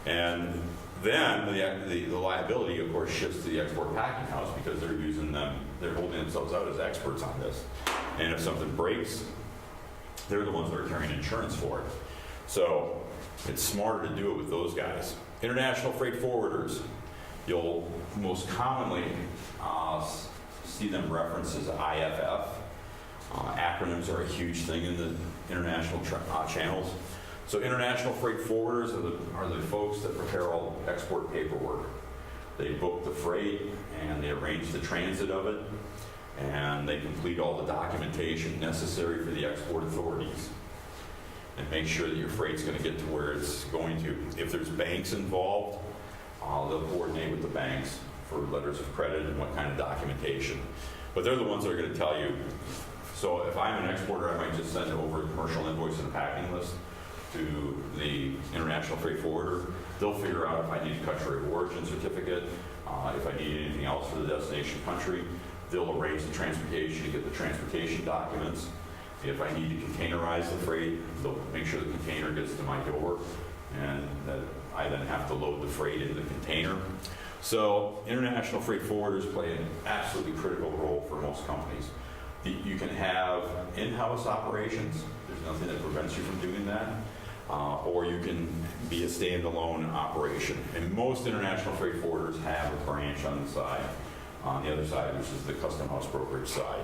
And then the liability, of course, shifts to the export packing house, because they're using them, they're holding themselves out as experts on this. And if something breaks, they're the ones that are carrying insurance for it. So it's smarter to do it with those guys. International freight forwarders, you'll most commonly see them referenced as IFF. Acronyms are a huge thing in the international channels. So international freight forwarders are the folks that prepare all export paperwork. They book the freight and they arrange the transit of it, and they complete all the documentation necessary for the export authorities and make sure that your freight's going to get to where it's going to. If there's banks involved, they'll coordinate with the banks for letters of credit and what kind of documentation. But they're the ones that are going to tell you. So if I'm an exporter, I might just send over a commercial invoice and a packing list to the international freight forwarder. They'll figure out if I need a country of origin certificate, if I need anything else for the destination country. They'll arrange the transportation to get the transportation documents. If I need to containerize the freight, they'll make sure the container gets to my door, and that I then have to load the freight into the container. So international freight forwarders play an absolutely critical role for most companies. You can have in-house operations. There's nothing that prevents you from doing that. Or you can be a standalone operation. And most international freight forwarders have a branch on the side, on the other side, which is the custom house brokerage side.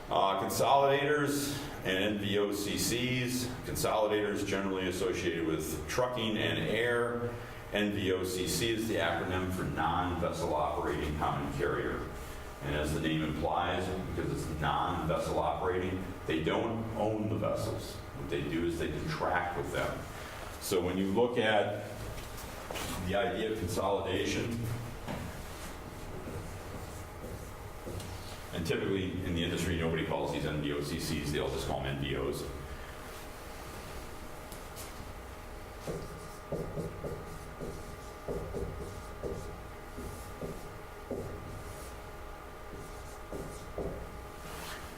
Consolidators and NVOCCs. Consolidators generally associated with trucking and air. NVOCC is the acronym for non-vessel operating common carrier. And as the name implies, because it's non-vessel operating, they don't own the vessels. What they do is they contract with them. So when you look at the idea of consolidation, and typically in the industry, nobody calls these NVOCCs, they all just call them NVOs.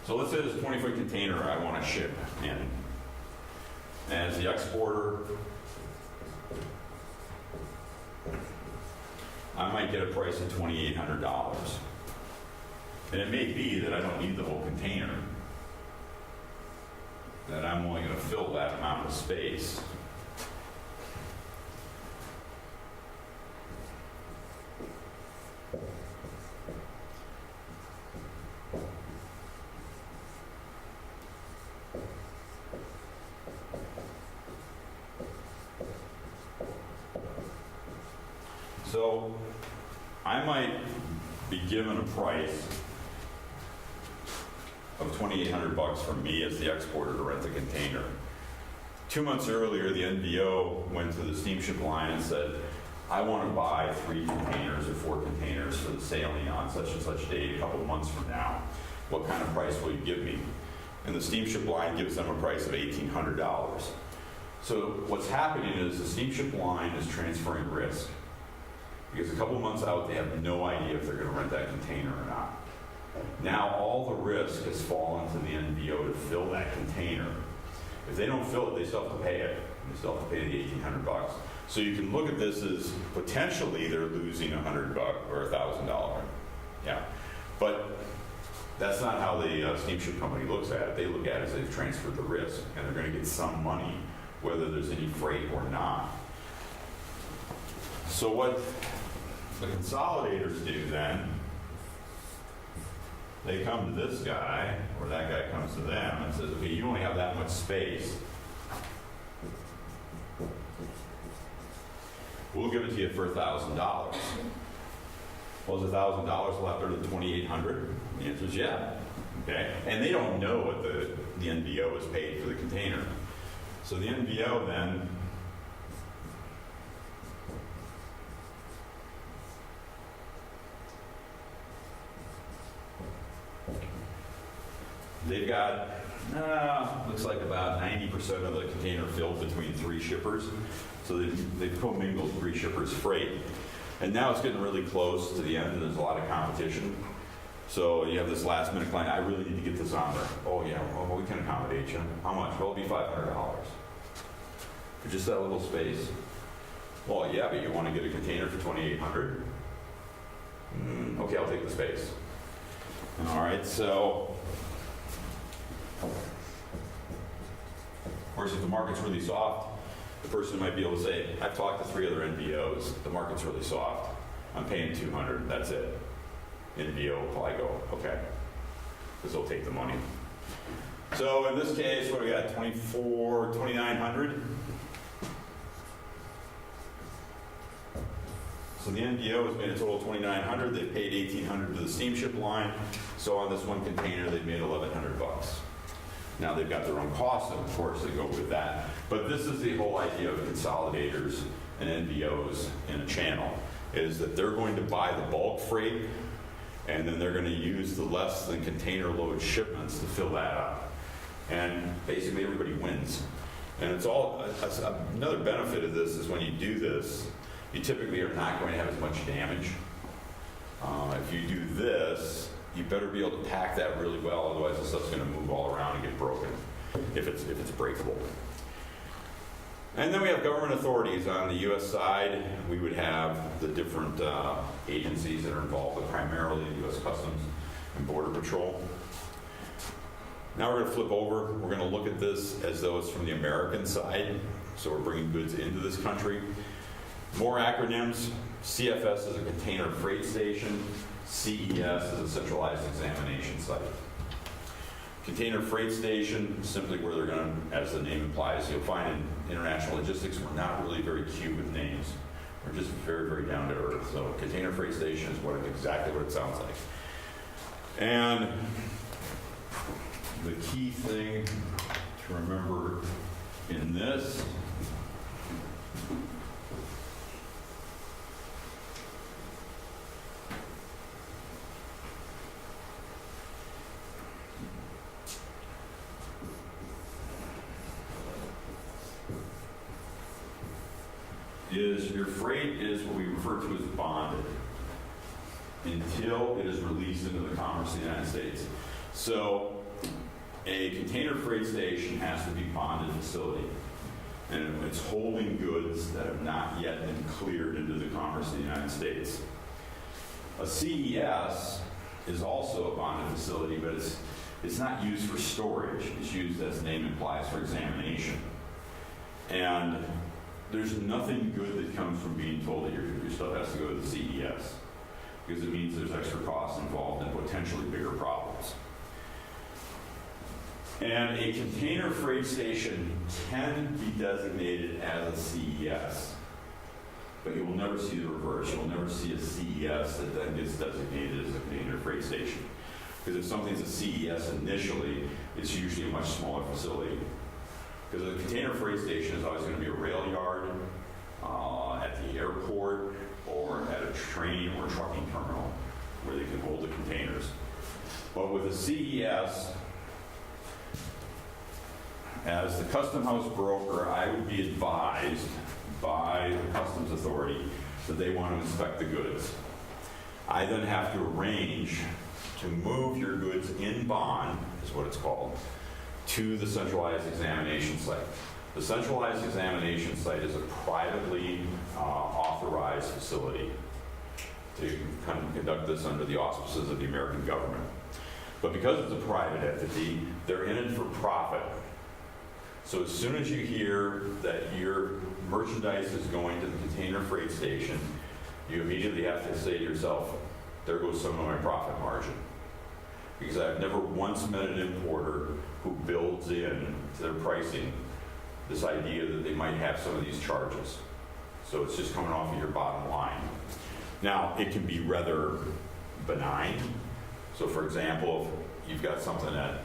So let's say there's a 20-foot container I want to ship in. And as the exporter, I might get a price of $2,800. And it may be that I don't need the whole container, that I'm only going to fill that amount of space. So I might be given a price of $2,800 from me as the exporter to rent the container. 2 months earlier, the NVO went to the steamship line and said, I want to buy 3 containers or 4 containers for the sailing on such and such date a couple months from now. What kind of price will you give me? And the steamship line gives them a price of $1,800. So what's happening is the steamship line is transferring risk. Because a couple months out, they have no idea if they're going to rent that container or not. Now all the risk has fallen to the NVO to fill that container. If they don't fill it, they still have to pay it. They still have to pay the $1,800. So you can look at this as potentially they're losing $100 or $1,000. Yeah, but that's not how the steamship company looks at it. They look at it as they've transferred the risk, and they're going to get some money, whether there's any freight or not. So what the consolidators do then, they come to this guy, or that guy comes to them and says, okay, you only have that much space. We'll give it to you for $1,000. Well, is $1,000 left over than $2,800? The answer is yeah. Okay, and they don't know what the NVO is paid for the container. So the NVO then they've got, looks like about 90% of the container filled between 3 shippers. So they've commingled 3 shippers freight. And now it's getting really close to the end and there's a lot of competition. So you have this last minute client, I really need to get this on there. Oh yeah, well, we can accommodate you. How much? Well, it'll be $500 for just that little space. Well, yeah, but you want to get a container for $2,800? Okay, I'll take the space. All right, so of course, if the market's really soft, the person might be able to say, I've talked to 3 other NVOs, the market's really soft, I'm paying $200, that's it. NVO will probably go, okay, because they'll take the money. So in this case, what do we got, $2,900? So the NVO has made a total of $2,900, they paid $1,800 to the steamship line, so on this one container, they've made $1,100. Now they've got their own costs, and of course they go with that. But this is the whole idea of consolidators and NVOs in a channel, is that they're going to buy the bulk freight, and then they're going to use the less than container load shipments to fill that up. And basically everybody wins. And it's all, another benefit of this is when you do this, you typically are not going to have as much damage. If you do this, you better be able to pack that really well, otherwise the stuff's going to move all around and get broken, if it's breakable. And then we have government authorities. On the U.S. side, we would have the different agencies that are involved, but primarily U.S. Customs and Border Patrol. Now we're going to flip over. We're going to look at this as though it's from the American side. So we're bringing goods into this country. More acronyms. CFS is a container freight station. CES is a centralized examination site. Container freight station, simply where they're going to, as the name implies, you'll find in international logistics, we're not really very cute with names. We're just very, very down to earth. So container freight station is exactly what it sounds like. And the key thing to remember in this is your freight is what we refer to as bonded until it is released into the commerce of the United States. So a container freight station has to be a bonded facility, and it's holding goods that have not yet been cleared into the commerce of the United States. A CES is also a bonded facility, but it's not used for storage. It's used, as the name implies, for examination. And there's nothing good that comes from being told that your stuff has to go to the CES, because it means there's extra costs involved and potentially bigger problems. And a container freight station can be designated as a CES, but you will never see the reverse. You'll never see a CES that then gets designated as a container freight station. Because if something's a CES initially, it's usually a much smaller facility. Because a container freight station is always going to be a rail yard, at the airport, or at a train or trucking terminal where they can hold the containers. But with a CES, as the Custom House broker, I would be advised by the Customs Authority that they want to inspect the goods. I then have to arrange to move your goods in bond, is what it's called, to the centralized examination site. The centralized examination site is a privately authorized facility to conduct this under the auspices of the American government. But because it's a private entity, they're in it for profit. So as soon as you hear that your merchandise is going to the container freight station, you immediately have to say to yourself, there goes some of my profit margin. Because I've never once met an importer who builds in to their pricing this idea that they might have some of these charges. So it's just coming off of your bottom line. Now, it can be rather benign. So for example, if you've got something that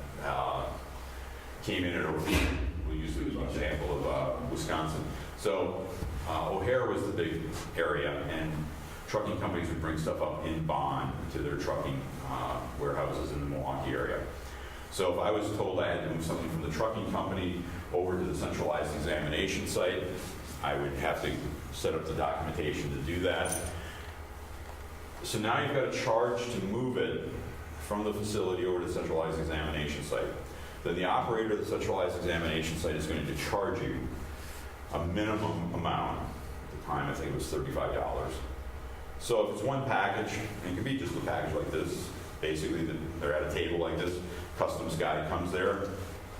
came in at O'Hare, we'll use the example of Wisconsin. So O'Hare was the big area, and trucking companies would bring stuff up in bond to their trucking warehouses in the Milwaukee area. So if I was told I had to move something from the trucking company over to the centralized examination site, I would have to set up the documentation to do that. So now you've got a charge to move it from the facility over to the centralized examination site. Then the operator of the centralized examination site is going to charge you a minimum amount. At the time, I think it was $35. So if it's one package, and it could be just a package like this, basically they're at a table like this, customs guy comes there,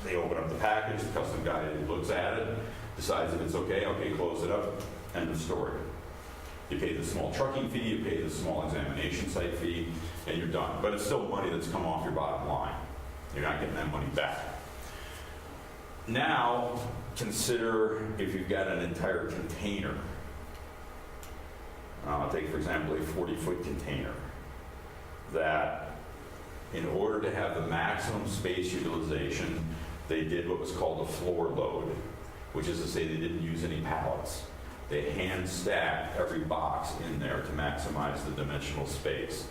they open up the package, the customs guy looks at it, decides if it's okay, close it up, end of story. You pay the small trucking fee, you pay the small examination site fee, and you're done. But it's still money that's come off your bottom line. You're not getting that money back. Now, consider if you've got an entire container. Take, for example, a 40-foot container that, in order to have the maximum space utilization, they did what was called a floor load, which is to say they didn't use any pallets. They hand stacked every box in there to maximize the dimensional space.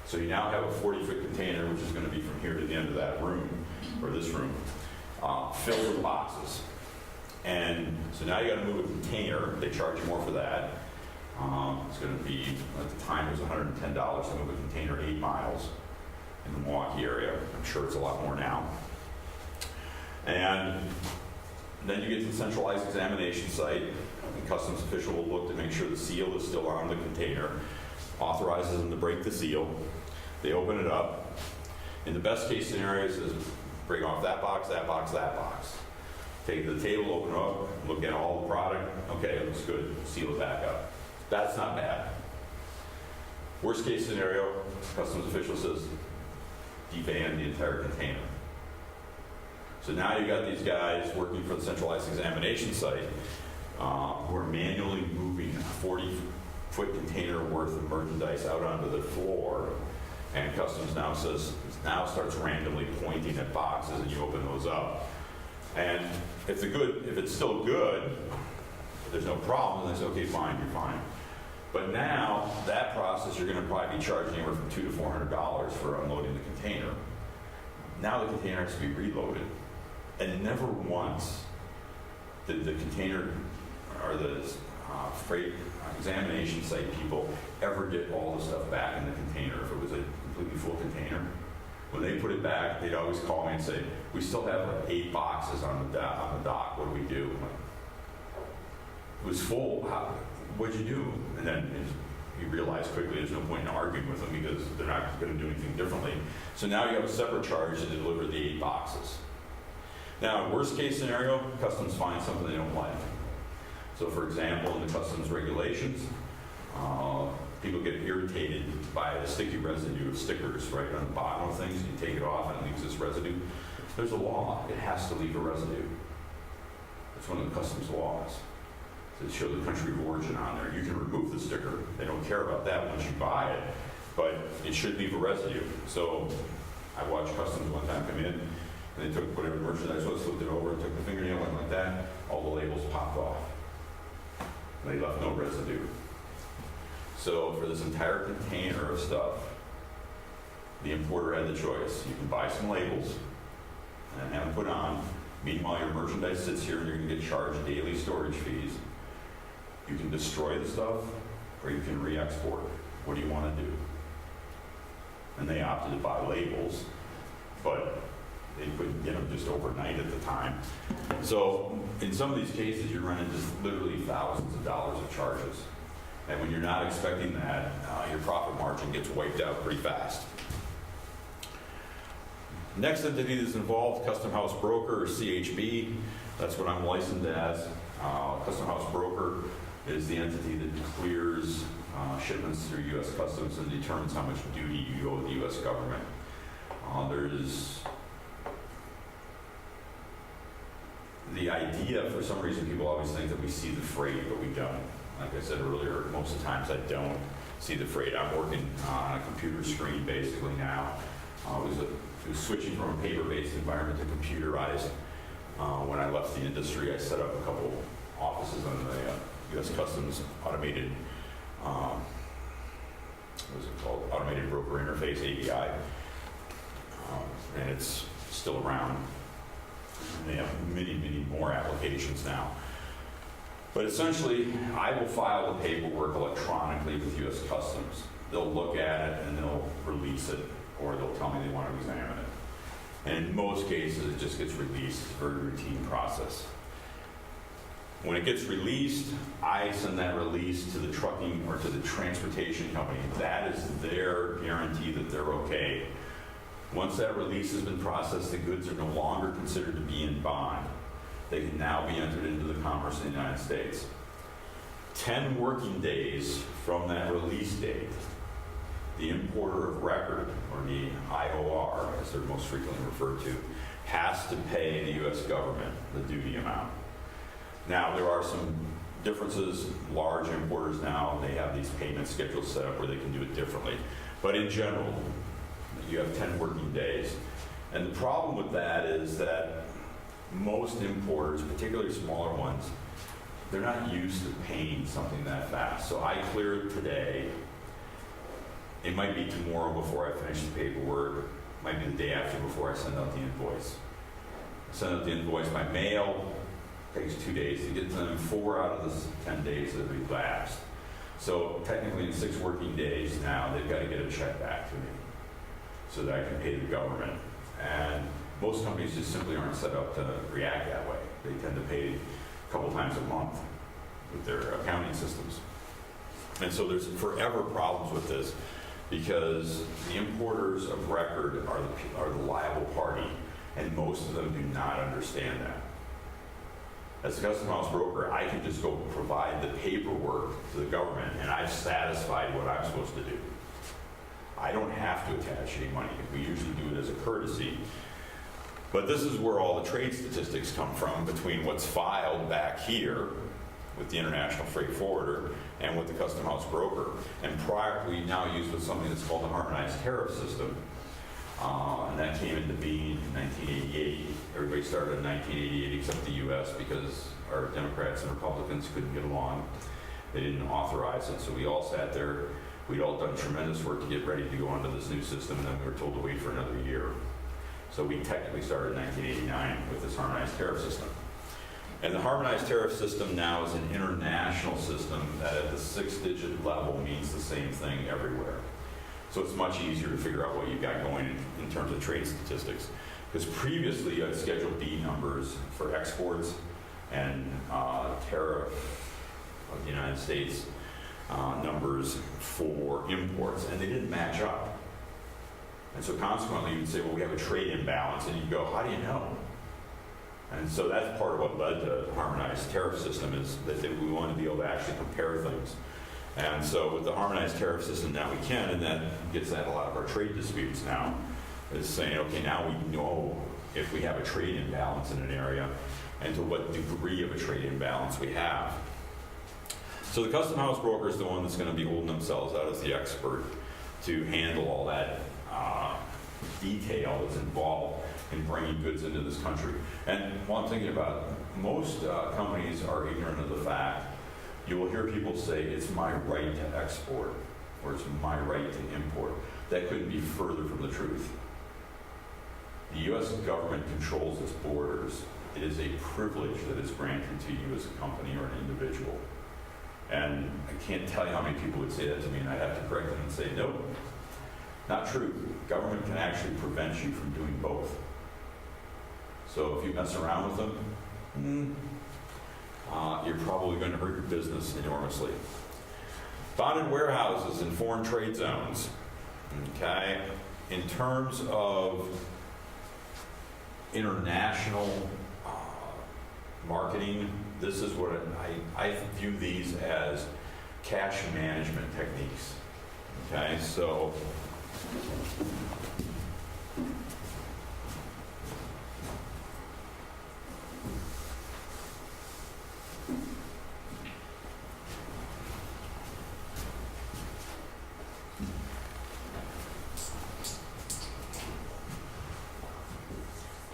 So you now have a 40-foot container, which is going to be from here to the end of that room, or this room, filled with boxes. And so now you got to move a container. They charge you more for that. It's going to be, at the time, it was $110 to move a container 8 miles in the Milwaukee area. I'm sure it's a lot more now. And then you get to the centralized examination site. The customs official will look to make sure the seal is still on the container, authorizes them to break the seal. They open it up. In the best case scenario, it says, break off that box, that box, that box. Take it to the table, open it up, look at all the product. Okay, it looks good. Seal it back up. That's not bad. Worst case scenario, customs official says, deband the entire container. So now you've got these guys working for the centralized examination site who are manually moving a 40-foot container worth of merchandise out onto the floor, and customs now starts randomly pointing at boxes, and you open those up. And if it's still good, there's no problem, then they say, okay, fine, you're fine. But now, that process, you're going to probably be charging anywhere from $200 to $400 for unloading the container. Now the container has to be reloaded. And never once did the container or the freight examination site people ever get all the stuff back in the container if it was a completely full container. When they put it back, they'd always call me and say, we still have like 8 boxes on the dock. What do we do? I'm like, it was full. What'd you do? And then you realize quickly there's no point in arguing with them because they're not going to do anything differently. So now you have a separate charge to deliver the 8 boxes. Now, worst case scenario, customs finds something they don't like. So for example, in the customs regulations, people get irritated by the sticky residue of stickers right on the bottom of things. You take it off and it leaves this residue. There's a law. It has to leave a residue. It's one of the customs laws. To show the country of origin on there. You can remove the sticker. They don't care about that once you buy it, but it should leave a residue. So I watched customs one time come in, and they took whatever merchandise was, flipped it over, took the fingernail, went like that, all the labels popped off. And they left no residue. So for this entire container of stuff, the importer had the choice. You can buy some labels and have them put on. Meanwhile, your merchandise sits here and you're going to get charged daily storage fees. You can destroy the stuff, or you can re-export. What do you want to do? And they opted to buy labels, but they couldn't get them just overnight at the time. So in some of these cases, you run into literally thousands of dollars of charges. And when you're not expecting that, your profit margin gets wiped out pretty fast. Next entity that's involved, Custom House Broker, or CHB. That's what I'm licensed as. Custom House Broker is the entity that clears shipments through U.S. Customs and determines how much duty you owe the U.S. government. There's the idea, for some reason, people always think that we see the freight, but we don't. Like I said earlier, most of the times I don't see the freight. I'm working on a computer screen basically now. It was switching from a paper-based environment to computerized. When I left the industry, I set up a couple offices on the U.S. Customs automated, what is it called? Automated Broker Interface, ABI. And it's still around. And they have many, many more applications now. But essentially, I will file the paperwork electronically with U.S. Customs. They'll look at it and they'll release it, or they'll tell me they want to examine it. And in most cases, it just gets released. It's a very routine process. When it gets released, I send that release to the trucking or to the transportation company. That is their guarantee that they're okay. Once that release has been processed, the goods are no longer considered to be in bond. They can now be entered into the commerce in the United States. 10 working days from that release date, the importer of record, or the IOR, as they're most frequently referred to, has to pay the U.S. government the duty amount. Now, there are some differences. Large importers now, they have these payment schedules set up where they can do it differently. But in general, you have 10 working days. And the problem with that is that most importers, particularly smaller ones, they're not used to paying something that fast. So I clear it today. It might be tomorrow before I finish the paperwork. It might be the day after before I send out the invoice. I send out the invoice by mail. It takes 2 days to get to them. 4 out of the 10 days that have elapsed. So technically in 6 working days now, they've got to get a check back to me so that I can pay the government. And most companies just simply aren't set up to react that way. They tend to pay a couple times a month with their accounting systems. And so there's forever problems with this because the importers of record are the liable party, and most of them do not understand that. As a custom house broker, I can just go provide the paperwork to the government, and I've satisfied what I'm supposed to do. I don't have to attach any money. We usually do it as a courtesy. But this is where all the trade statistics come from, between what's filed back here with the International Freight Forwarder and with the custom house broker. And prior, we now use with something that's called the Harmonized Tariff System. And that came into being in 1988. Everybody started in 1988 except the U.S. because our Democrats and Republicans couldn't get along. They didn't authorize it, so we all sat there. We'd all done tremendous work to get ready to go onto this new system, and then we were told to wait for another year. So we technically started in 1989 with this harmonized tariff system. And the harmonized tariff system now is an international system that at the 6-digit level means the same thing everywhere. So it's much easier to figure out what you've got going in terms of trade statistics. Because previously you had Schedule D numbers for exports and tariff of the United States numbers for imports, and they didn't match up. And so consequently, you'd say, well, we have a trade imbalance, and you'd go, how do you know? And so that's part of what led to the harmonized tariff system, is that we wanted to be able to actually compare things. And so with the harmonized tariff system now we can, and that gets at a lot of our trade disputes now, is saying, okay, now we know if we have a trade imbalance in an area and to what degree of a trade imbalance we have. So the custom house broker is the one that's going to be holding themselves out as the expert to handle all that detail that's involved in bringing goods into this country. And while I'm thinking about it, most companies are ignorant of the fact. You will hear people say, it's my right to export, or it's my right to import. That couldn't be further from the truth. The U.S. government controls its borders. It is a privilege that is granted to you as a company or an individual. And I can't tell you how many people would say that to me, and I'd have to correct them and say, nope, not true. Government can actually prevent you from doing both. So if you mess around with them, you're probably going to hurt your business enormously. Bonded warehouses in foreign trade zones. Okay, in terms of international marketing. This is what I view these as cash management techniques. Okay, so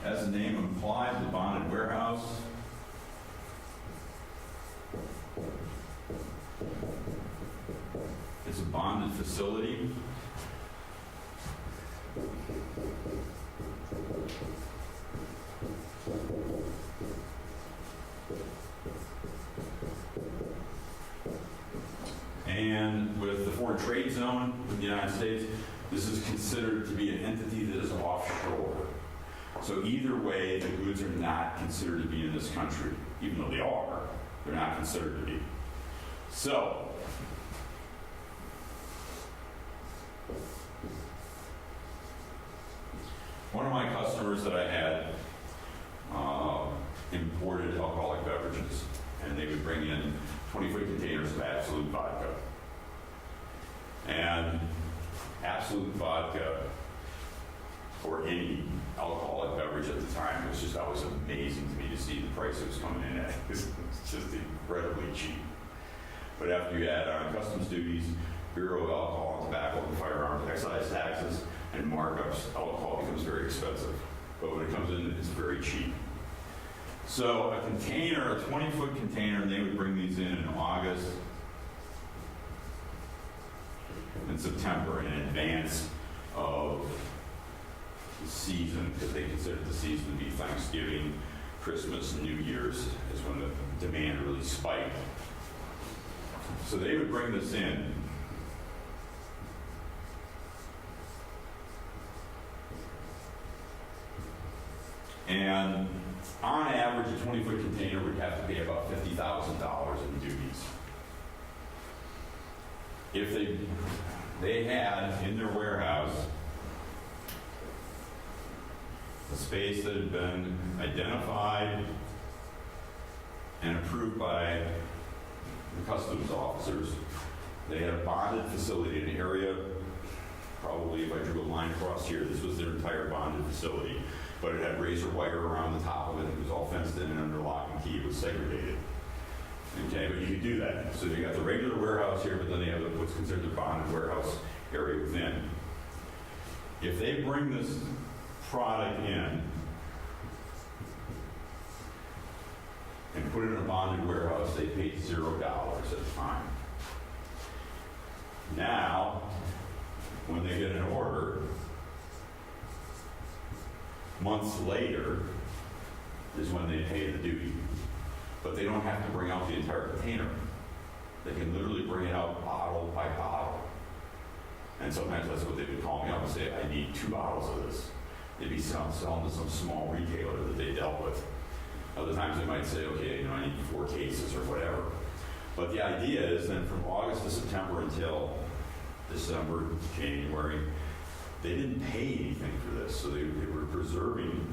as the name implies, the bonded warehouse it's a bonded facility. And with the foreign trade zone in the United States, this is considered to be an entity that is offshore. So either way, the goods are not considered to be in this country, even though they are. They're not considered to be. So, one of my customers that I had imported alcoholic beverages, and they would bring in 20-foot containers of Absolute vodka. And Absolute vodka, or any alcoholic beverage at the time, it was just always amazing to me to see the price it was coming in at. It's just incredibly cheap. But after you add on customs duties, Bureau of Alcohol and Tobacco and Firearms excise taxes and markups, alcohol becomes very expensive. But when it comes in, it's very cheap. So a container, a 20-foot container, and they would bring these in August and September in advance of the season, because they considered the season to be Thanksgiving, Christmas, New Year's is when the demand really spiked. So they would bring this in. And on average, a 20-foot container would have to pay about $50,000 in duties. If they had in their warehouse a space that had been identified and approved by the customs officers, they had a bonded facility, an area, probably if I drew a line across here, this was their entire bonded facility, but it had razor wire around the top of it. It was all fenced in and under lock and key. It was segregated. Okay, but you could do that. So you got the regular warehouse here, but then they have what's considered the bonded warehouse area within. If they bring this product in and put it in a bonded warehouse, they paid $0 at the time. Now, when they get an order, months later is when they pay the duty. But they don't have to bring out the entire container. They can literally bring it out bottle by bottle. And sometimes that's what they would call me up and say, I need 2 bottles of this. They'd be selling to some small retailer that they dealt with. Other times they might say, okay, I need 4 cases or whatever. But the idea is then from August to September until December, January, they didn't pay anything for this, so they were preserving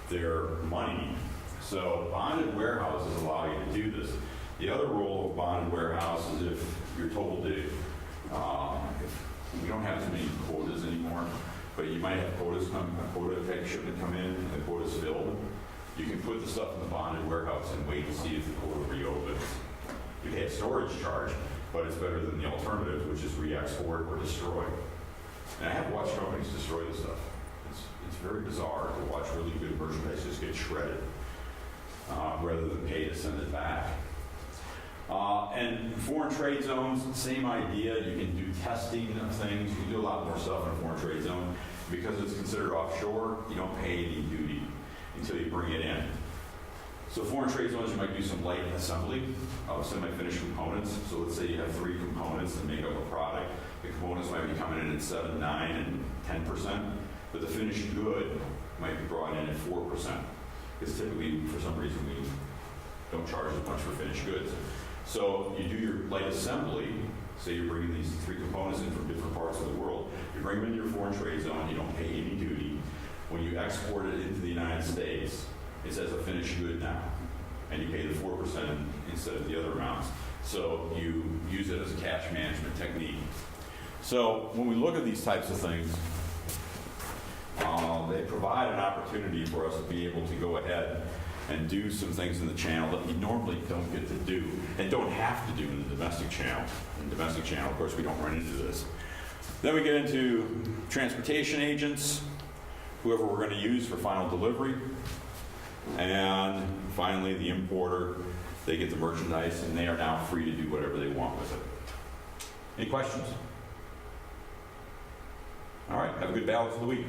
their money. So bonded warehouses allow you to do this. The other rule of bonded warehouse is if you're told to, if we don't have too many quotas anymore, but you might have quotas a quota type shipment come in and the quota's filled, you can put the stuff in the bonded warehouse and wait to see if the quota reopens. You pay a storage charge, but it's better than the alternative, which is re-export or destroy. And I have watched companies destroy this stuff. It's very bizarre to watch really good merchandise just get shredded rather than pay to send it back. And foreign trade zones, same idea. You can do testing of things. You can do a lot more stuff in a foreign trade zone. Because it's considered offshore, you don't pay any duty until you bring it in. So foreign trade zones, you might do some light assembly of semi-finished components. So let's say you have 3 components that make up a product. The components might be coming in at 7, 9, and 10%, but the finished good might be brought in at 4%. Because typically, for some reason, we don't charge as much for finished goods. So you do your light assembly, say you're bringing these 3 components in from different parts of the world, you bring them into your foreign trade zone, you don't pay any duty. When you export it into the United States, it says a finished good now. and you pay the 4% instead of the other amounts. So you use it as a cash management technique. So when we look at these types of things, they provide an opportunity for us to be able to go ahead and do some things in the channel that you normally don't get to do and don't have to do in the domestic channel. In the domestic channel, of course, we don't run into this. Then we get into transportation agents, whoever we're going to use for final delivery. And finally, the importer, they get the merchandise and they are now free to do whatever they want with it. Any questions? All right, have a good balance of the week.